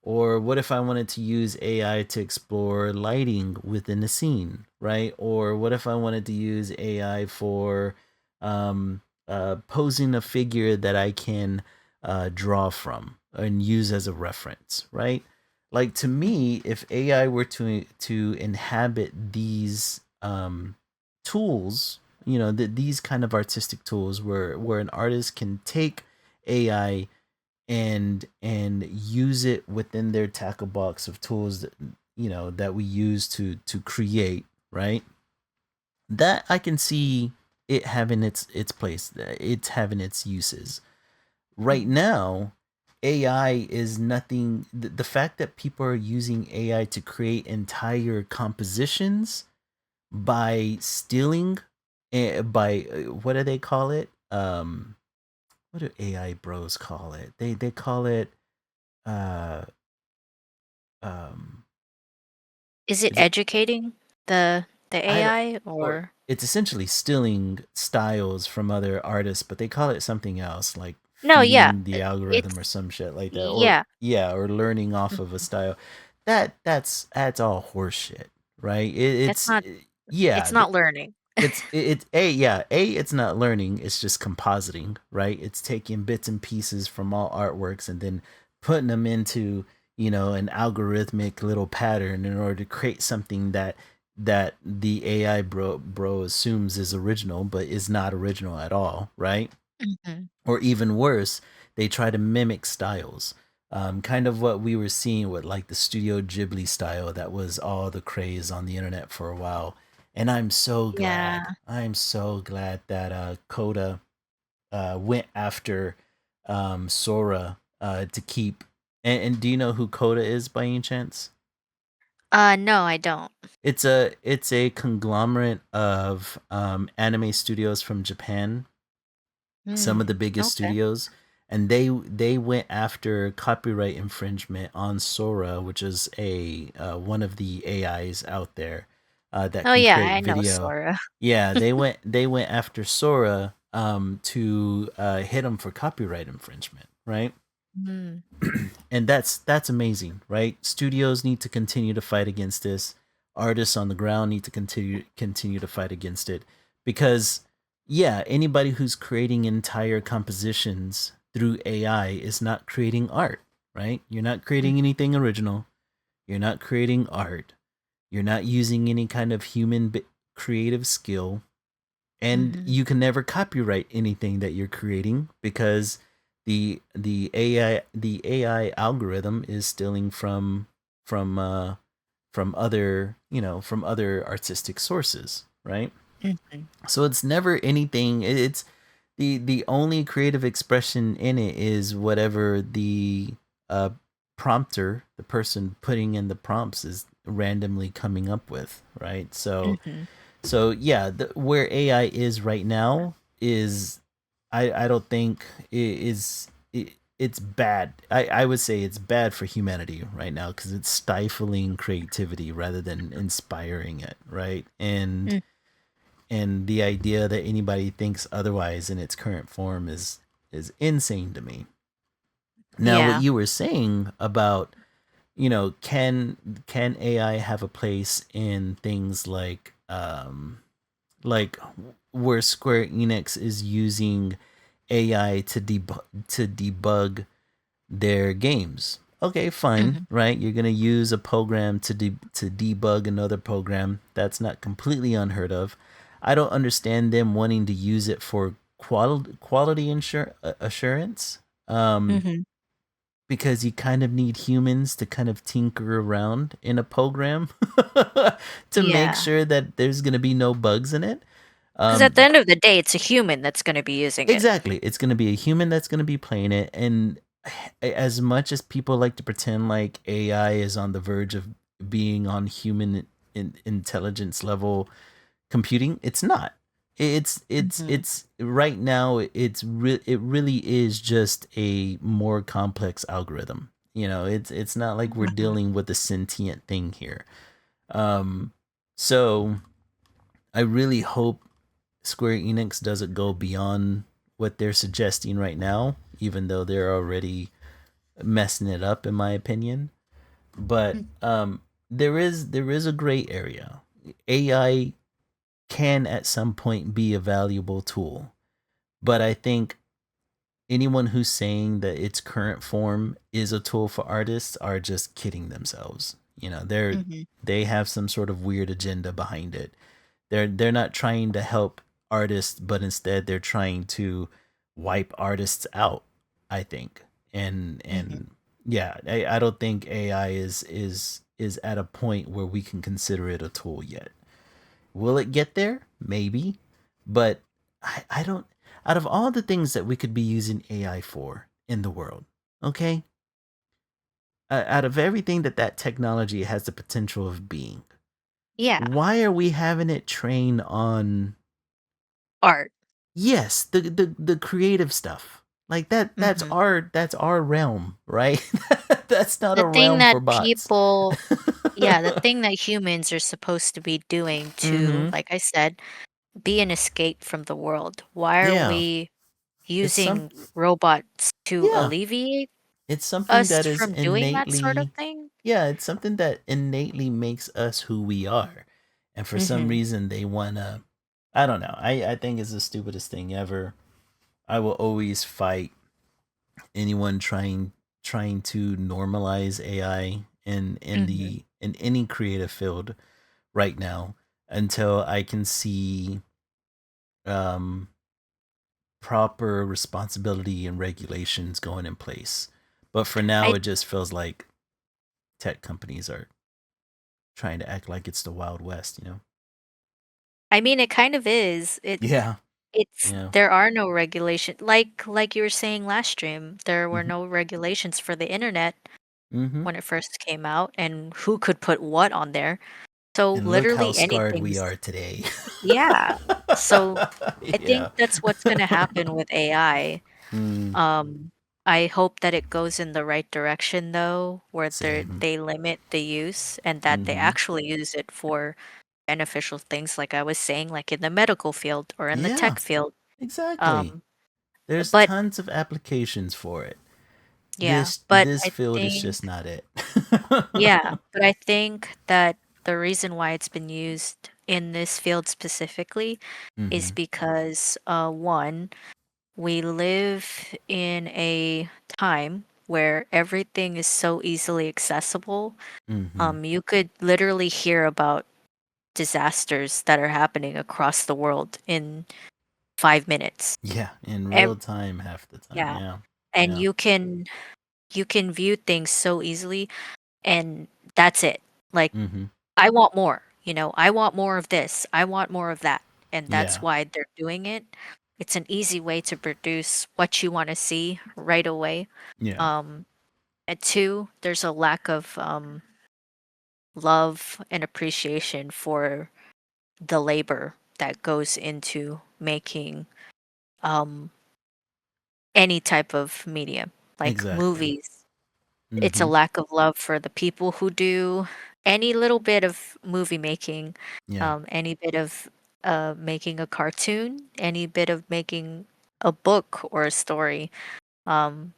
Or what if I wanted to use AI to explore lighting within a scene, right? Or what if I wanted to use AI for posing a figure that I can draw from and use as a reference, right? Like, to mm, me, if AI were to inhabit these tools, these kind of artistic tools, where an artist can take AI and use it within their tackle box of tools that we use to create, right? That I can see it having its place, it's having its uses. Right mm. now, AI is nothing. The fact that people are using AI to create entire compositions by stealing, by what do they call it? What do AI bros call it? They call it uh um Is it is it educating the I don't AI or or it's essentially stealing styles from other artists, but they call it something else, like No, yeah, feeding the algorithm it's or some shit like that, or yeah, yeah, or learning off of a mhm. style. That's all horseshit, right? That's not Yeah, it's not learning. it's a yeah, a it's not learning, it's just compositing, right? It's taking bits and pieces from all artworks and then putting them into, an algorithmic little pattern in order to create something that the AI bro assumes is original but is not original at all, right? Mhm. Or even worse, they try to mimic styles. Kind of what we were seeing with like the Studio Ghibli style that was all the craze on the internet for a while. And Yeah. I'm so glad that Coda went after Sora to keep. And do you know who Coda is by any chance? No, I don't. It's a conglomerate of anime studios from Japan, some of the Mm, biggest okay. studios, and they went after copyright infringement on Sora, which is a one of the AIs out there that Oh, can yeah, create I know video. Sora. Yeah, they went after Sora to hit him for copyright infringement, right? Mm, And that's amazing, right? Studios need to continue to fight against this. Artists on the ground need to continue to fight against it, because yeah, anybody who's creating entire compositions through AI is not creating art, right? You're not mm, creating anything original. You're not creating art. You're not using any kind of creative skill, and mhm, you can never copyright anything that you're creating because the AI algorithm is stealing from from other from other artistic sources, right? mhm. So it's never anything. It's the only creative expression in it is whatever the uh prompter, the person putting in the prompts, is randomly coming up with, right? So Mhm. So yeah, where AI is right now is, I don't think it's bad. I would say it's bad for humanity right now because it's stifling creativity rather than inspiring it, right? Mm. And the idea that anybody thinks otherwise in its current form is insane to me. Now, what Yeah. you were saying about, can AI have a place in things like where Square Enix is using AI to debug their games. Okay, fine, Hmm. right? You're gonna use a program to debug another program. That's not completely unheard of. I don't understand them wanting to use it for quality assurance. Um, Hmm. because you kind of need humans to kind of tinker around in a program to make Yeah. sure that there's gonna be no bugs in it. Because at the Um, end of the day, it's a human that's going to be using it. exactly. It's going to be a human that's going to be playing it. And as much as people like to pretend like AI is on the verge of being on human intelligence level computing, it's not. Hmm. It's right now. It really is just a more complex algorithm. It's not like we're Hmm. dealing with a sentient thing here. Um, so I really hope Square Enix doesn't go beyond what they're suggesting right now, even though they're already messing it up, in my opinion. But there is a gray area. AI can at some point be a valuable tool, but I think anyone who's saying that its current form is a tool for artists are just kidding themselves. Hmm. They have some sort of weird agenda behind it. They're not trying to help artists, but instead they're trying to wipe artists out, I think. Hmm. And yeah, I don't think AI is at a point where we can consider it a tool yet. Will it get there? Maybe. But I don't, out of all the things that we could be using AI for in the world, okay? Out of everything that technology has the potential of being, Yeah. why are we having it train on, Art. yes, the creative stuff? Like that's Hmm. our realm, right? That's not The a thing realm that for bots. people, yeah, the thing that humans are supposed to be doing to, Mhm. like I said, be an escape from the world. Why are Yeah. we It's some using robots to yeah. alleviate It's something us that is from doing that sort of innately, thing? yeah, it's something that innately makes us who we are. And for some Mhm. reason they wanna, I don't know. I think it's the stupidest thing ever. I will always fight anyone trying to normalize AI in Mhm. the in any creative field right now until I can see um proper responsibility and regulations going in place. But for now I it just feels like tech companies are trying to act like it's the Wild West. I mean it kind of is. Yeah. It's Yeah. there are no regulation like you were saying last stream, there were Mm-hmm. no regulations for the internet Mm-hmm. when it first came out and who could put what on there. So And look how literally scarred we anything's are today. yeah. So I think Yeah. that's what's gonna happen with AI. Mm, Um, I hope that it goes in the right direction though, where same. they limit the use and that they Mm-hmm. actually use it for beneficial things like I was saying, like in the medical field or in the Yeah, tech field. exactly. Um, There's but tons of applications for it. yeah, This field is think just not it. yeah, but I think that the reason why it's been used in this field specifically is Mm-hmm. because one, we live in a time where everything is so easily accessible. Mm-hmm. You could literally hear about disasters that are happening across the world in 5 minutes. Yeah, in real Ev- time half the time. yeah, Yeah. and Yeah. you can view things so easily, and that's it. Like Mm-hmm. I want more. I want more of this. I want more of that, and that's Yeah. why they're doing it. It's an easy way to produce what you want to see right away. Yeah. Um, and two, there's a lack of love and appreciation for the labor that goes into making um any type of medium, like Exactly. movies. It's a Mm-hmm. lack of love for the people who do any little bit of movie making, Yeah. any bit of making a cartoon, any bit of making a book or a story. Um,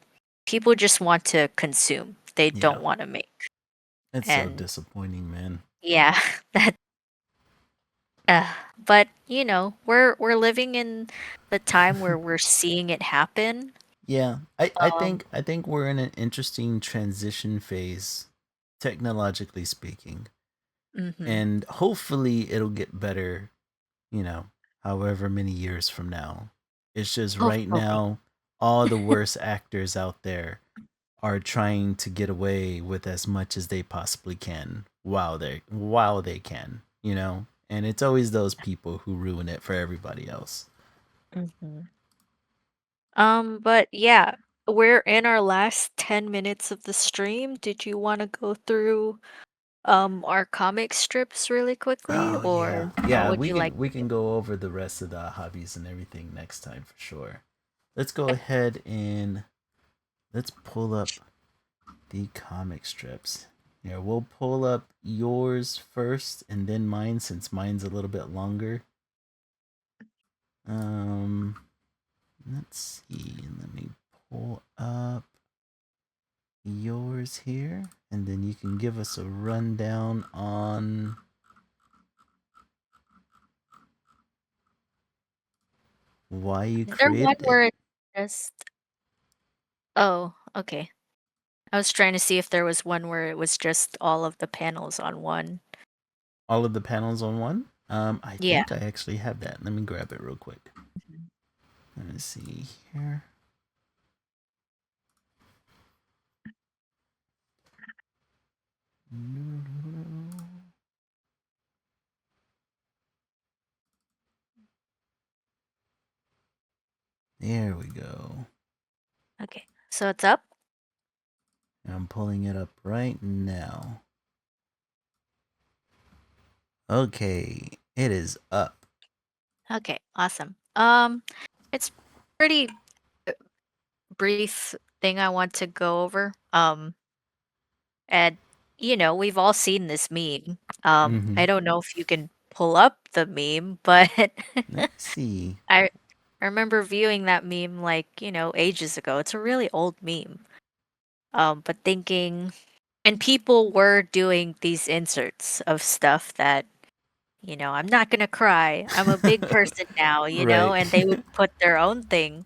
People just want to consume. They Yeah. don't want to make. It's so And disappointing, man. yeah, that uh, but we're living in the time where we're seeing it happen. Yeah. I Um, think I think we're in an interesting transition phase, technologically speaking. mhm. And hopefully it'll get better, you know, however many years from now. It's just right Hopefully. now, all the worst actors out there are trying to get away with as much as they possibly can while they can, you know? And it's always those people who ruin it for everybody else. Mhm. But yeah, we're in our last 10 minutes of the stream. Did you want to go through our comic strips really quickly, Oh or yeah. what Yeah, would you like we to do? can go over the rest of the hobbies and everything next time for sure. Let's go ahead and let's pull up the comic strips. Yeah, we'll pull up yours first and then mine since mine's a little bit longer. Um, let's see. Let me pull up yours here, and then you can give us a rundown on why you Is there one created it. where it's just Oh, okay. I was trying to see if there was one where it was just all of the panels on one. All of the panels on one. I Yeah. think I actually have that. Let me grab it real quick. Mhm. Let me see here. There we go. Okay. So it's up? I'm pulling it up right now. Okay, it is up. Okay, awesome. It's pretty uh, brief thing I want to go over. And we've all seen this meme. Mm-hmm. I don't know if you can pull up the meme, but Let me see. I I remember viewing that meme like, ages ago. It's a really old meme. But thinking and people were doing these inserts of stuff that, I'm not gonna cry. I'm a big person now, Right. and they would put their own thing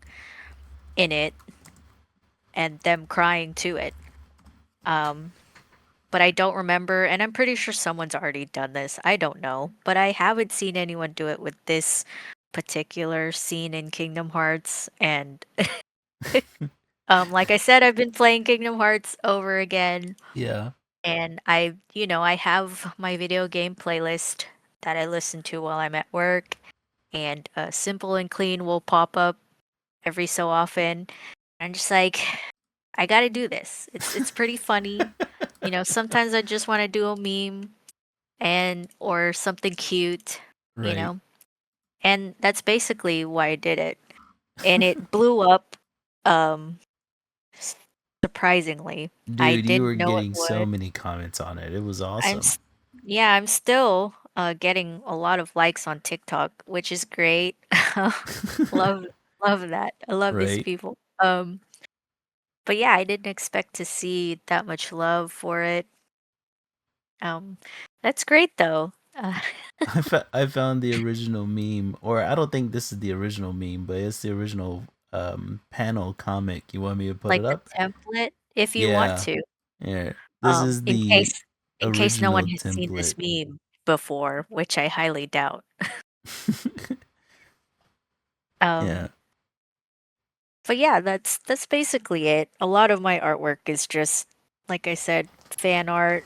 in it and them crying to it. Um, but I don't remember, and I'm pretty sure someone's already done this. I don't know, but I haven't seen anyone do it with this particular scene in Kingdom Hearts. And like I said, I've been playing Kingdom Hearts over again, Yeah. and I have my video game playlist that I listen to while I'm at work, and Simple and Clean will pop up every so often. I'm just like, I gotta do this. It's pretty funny. Sometimes I just want to do a meme or something cute, you Right. know. And that's basically why I did it. And it blew up um s- surprisingly. I Dude, you were didn't know it getting so would. many comments on it. It was I'm awesome. s- yeah, I'm still getting a lot of likes on TikTok, which is great. love love that. I love these Right. people. But yeah, I didn't expect to see that much love for it. Um, that's great though. I found the original meme, or I don't think this is the original meme, but it's the original panel comic. You want me to put Like it the up? template, if you want Yeah. to, Yeah. This is in the case no one original has seen this template. meme before, which I highly doubt. Um, Yeah. but yeah, that's basically it. A lot of my artwork is just, like I said, fan art,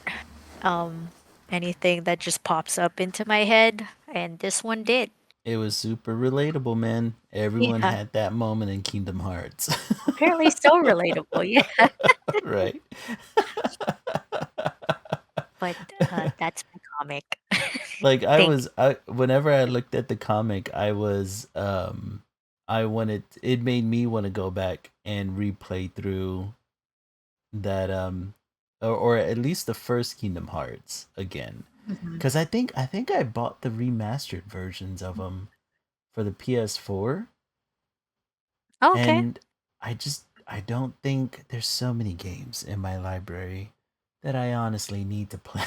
um, anything that just pops up into my head, and this one did. It was super relatable, man. Everyone Yeah, had that moment in Kingdom Hearts. apparently so relatable. Yeah, Right. but that's my comic. comic. Like Think. I whenever I looked at the comic, I wanted it made me want to go back and replay through that or at least the first Kingdom Hearts again. Mhm. Cuz I think I bought the remastered versions of them for the PS4, Oh, okay. and I don't think there's so many games in my library that I honestly need to play.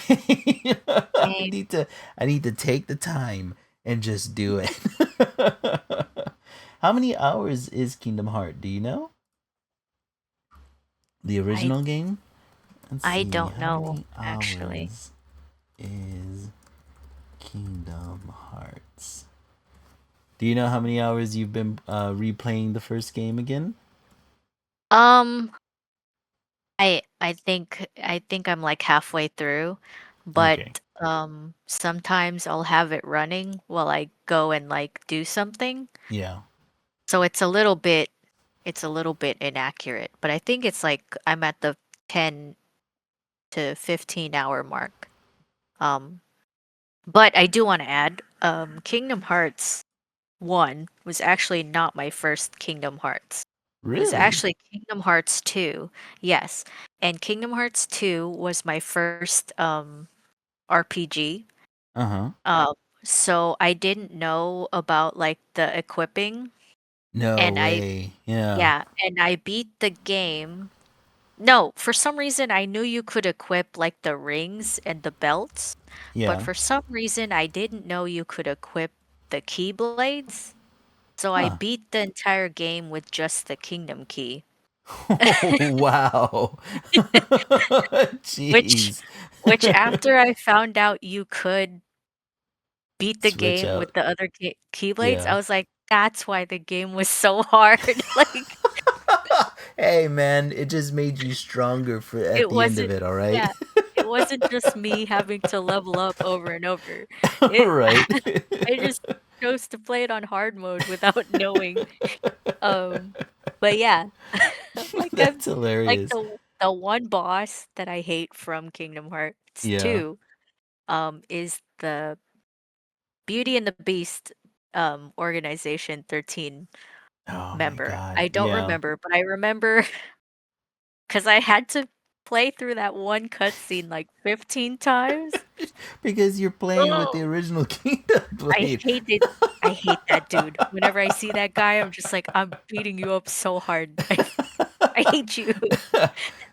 Same. I need to take the time and just do it. How many hours is Kingdom Heart? Do you know? The I original game? Let's I see. don't How know, many actually. hours is Kingdom Hearts? Do you know how many hours you've been replaying the first game again? Um, I think I'm like halfway through, but Okay. sometimes I'll have it running while I go and like do something. Yeah. So it's a little bit inaccurate, but I think it's like I'm at the 10 to 15-hour mark. Um, but I do want to add, Kingdom Hearts 1 was actually not my first Kingdom Hearts. It was Really? actually Kingdom Hearts 2. Yes. And Kingdom Hearts 2 was my first RPG. Uh-huh. Um so I didn't know about like the equipping, No and I way. Yeah. yeah, and I beat the game. No, for some reason I knew you could equip like the rings and the belts, but Yeah. for some reason I didn't know you could equip the keyblades. So I Huh. beat the entire game with just the kingdom key. Wow. Which Jeez. which after I found out you could beat the Switch game with out. the other keyblades, I Yeah. was like, "That's why the game was so hard." Like, Hey man, it just made you stronger for at it the end of wasn't it, all right? yeah, it wasn't just me having to level up over and over. It Right. I just chose to play it on hard mode without knowing. Um, but yeah, like I'm That's like hilarious. the one boss that I hate from Kingdom Hearts Yeah. 2, is the Beauty and the Beast, organization 13 Oh my member. god. I don't Yeah. remember, but I remember because I had to play through that one cutscene like 15 times. Because you're playing with the Oh, original Kingdom I Blade. hated I hate that dude. Whenever I see that guy, I'm just like, "I'm beating you up so hard. I hate you."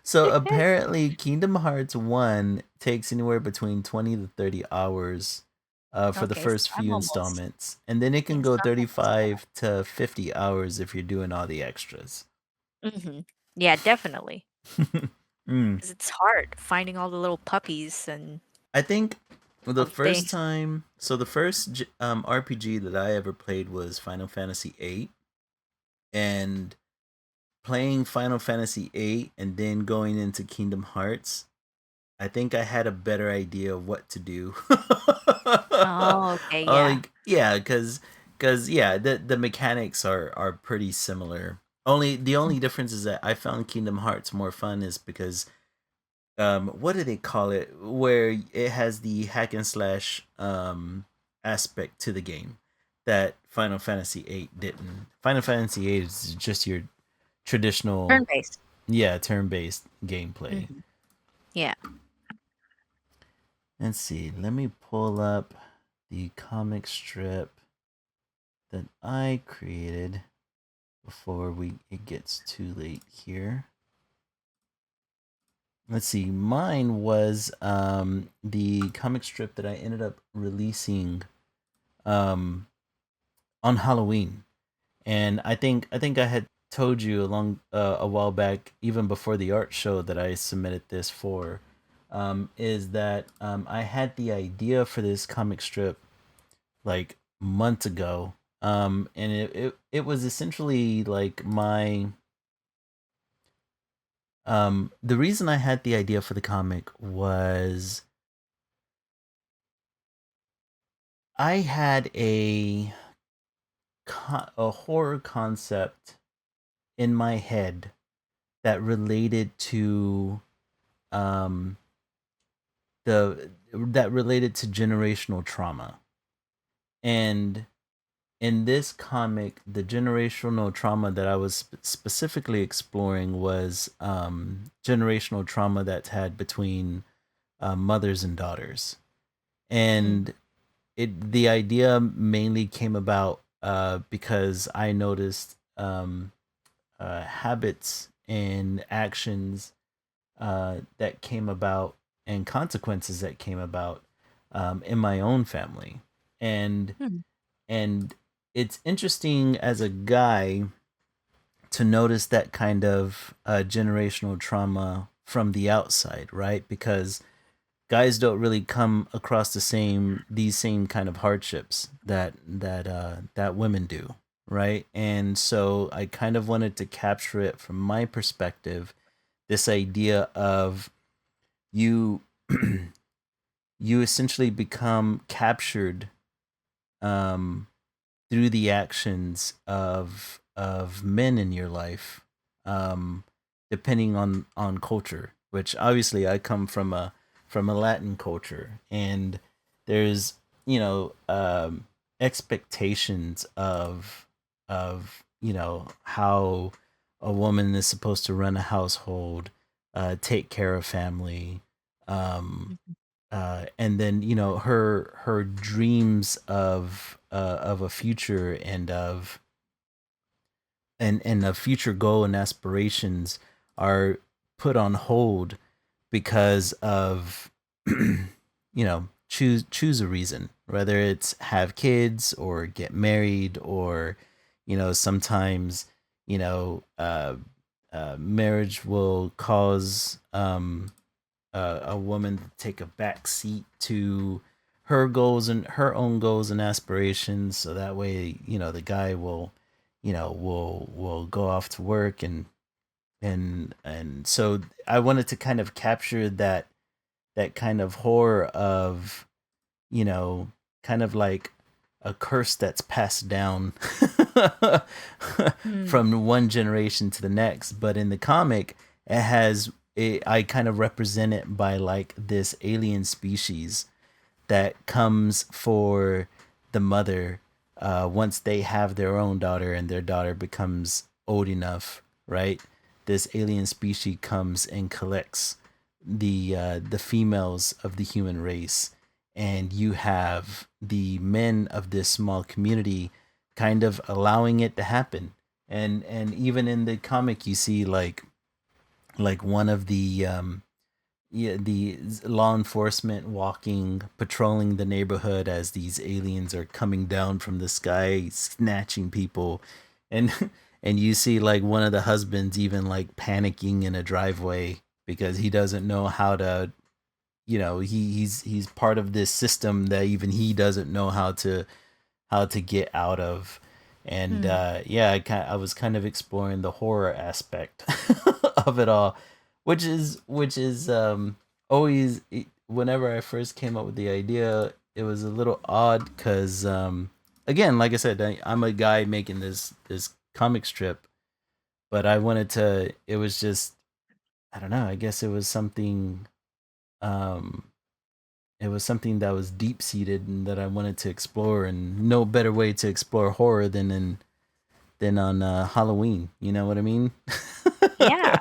So apparently Kingdom Hearts 1 takes anywhere between 20 to 30 hours for the Okay, so first I'm few almost installments. And then it can yes, go I'm almost caught 35 to 50 hours if you're doing all the extras. up. Mhm. Yeah, definitely. Mm. 'Cause it's hard finding all the little puppies and I think the all the first things. time, so the first RPG that I ever played was Final Fantasy 8, and playing Final Fantasy 8 and then going into Kingdom Hearts, I think I had a better idea of what to do. Oh, okay, yeah. Like yeah, because yeah, the mechanics are pretty similar. Only the only difference is that I found Kingdom Hearts more fun is because what do they call it, where it has the hack and slash aspect to the game that Final Fantasy 8 didn't. Final Fantasy 8 is just your traditional, Turn-based. yeah, turn-based gameplay. Mhm. Yeah. Let's see, let me pull up the comic strip that I created before we it gets too late here. Let's see, mine was the comic strip that I ended up releasing um on Halloween. And I think I had told you along a while back, even before the art show that I submitted this for, is that I had the idea for this comic strip like months ago, and it was essentially like my the reason I had the idea for the comic was I had a horror concept in my head that related to um the that related to generational trauma. And in this comic, the generational trauma that I was specifically exploring was generational trauma that's had between mothers and daughters. Mm. And the idea mainly came about because I noticed habits and actions that came about and consequences that came about in my own family. and Hmm. and it's interesting as a guy to notice that kind of generational trauma from the outside, right? Because guys don't really come across these same kind of hardships that women do, right? And so I kind of wanted to capture it from my perspective, this idea of you you essentially become captured um, through the actions of men in your life, um, depending on culture. Which obviously I come from a Latin culture, and there's expectations of how a woman is supposed to run a household, take care of family, um, Mhm. and then her dreams of a future and a future goal and aspirations are put on hold because of choose a reason, whether it's have kids or get married, or sometimes you know uh, marriage will cause a woman to take a back seat to her goals and her own goals and aspirations, so that way the guy will go off to work. And so I wanted to kind of capture that kind of horror of you know kind of like a curse that's passed down Mm. from one generation to the next. But in the comic, I kind of represent it by like this alien species that comes for the mother once they have their own daughter and their daughter becomes old enough, right? This alien species comes and collects the females of the human race, and you have the men of this small community kind of allowing it to happen. And even in the comic, you see like one of the law enforcement walking patrolling the neighborhood as these aliens are coming down from the sky snatching people. and and you see like one of the husbands even like panicking in a driveway because he doesn't know how to he's part of this system that even he doesn't know how to get out of. And Mm. yeah, I was kind of exploring the horror aspect of it all, which is always whenever I first came up with the idea, it was a little odd because again, like I said, I'm a guy making this comic strip, but I wanted to. It was just I don't know. I guess um it was something that was deep seated and that I wanted to explore, and no better way to explore horror than on Halloween. You know what I mean? Yeah.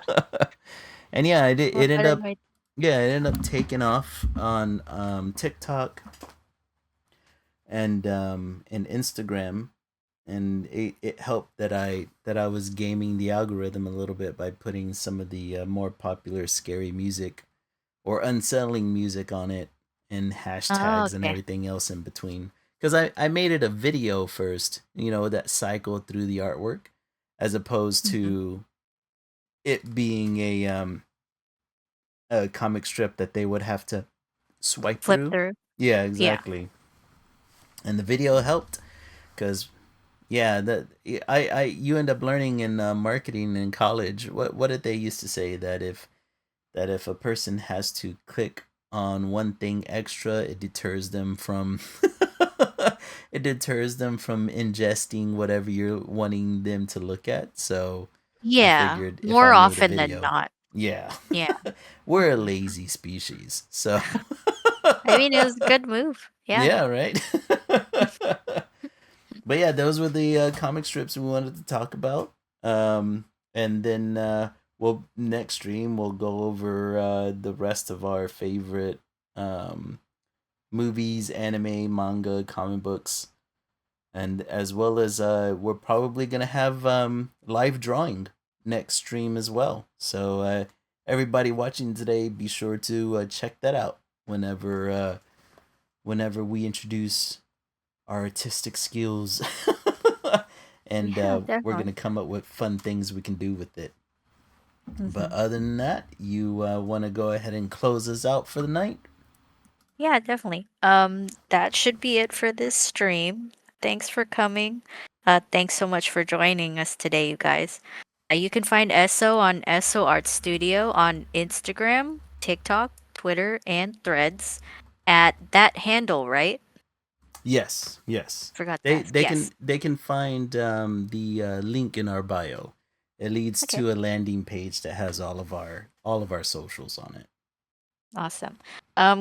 And yeah, What it ended better up way? yeah, it ended up taking off on TikTok and Instagram, and it helped that I was gaming the algorithm a little bit by putting some of the more popular scary music or unsettling music on it, and Oh, hashtags and okay. everything else in between. Because I made it a video first, that cycled through the artwork, as opposed Mhm. to it being a comic strip that they would have to swipe Flip through. through. Yeah, Yeah. exactly. And the video helped because yeah, that I you end up learning in marketing in college. What did they used to say that if a person has to click on one thing extra, it deters them from it deters them from ingesting whatever you're wanting them to look at. So I Yeah. figured if I More made a often than video, not. yeah, Yeah. we're a lazy species. So I mean, it was a good move. Yeah. Yeah, right. But yeah, those were the comic strips we wanted to talk about. And then we'll next stream we'll go over the rest of our favorite um, movies, anime, manga, comic books, and as well as we're probably gonna have live drawing next stream as well. So everybody watching today, be sure to check that out whenever we introduce our artistic skills, and Yeah, we're definitely. gonna come up with fun things we can do with it. But Hmm. other than that, you want to go ahead and close us out for the night? Yeah, definitely. That should be it for this stream. Thanks for coming. Thanks so much for joining us today, you guys. You can find Esso on Esso Art Studio on Instagram, TikTok, Twitter, and Threads at that handle, right? Yes, yes. Forgot to They ask. they Yes. can they can find the link in our bio. It leads Okay. to a landing page that has all of our socials on it. Awesome.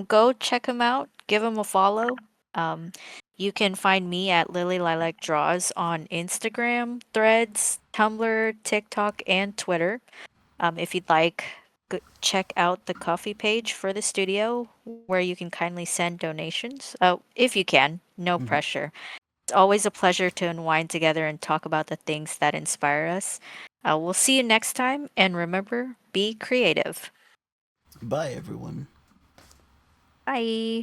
Go check them out. Give them a follow. Um, you can find me at Lily Lilac Draws on Instagram, Threads, Tumblr, TikTok, and Twitter. If you'd like, check out the coffee page for the studio where you can kindly send donations. If you can, no Mhm. pressure. It's always a pleasure to unwind together and talk about the things that inspire us. We'll see you next time, and remember, be creative. Bye, everyone. Bye.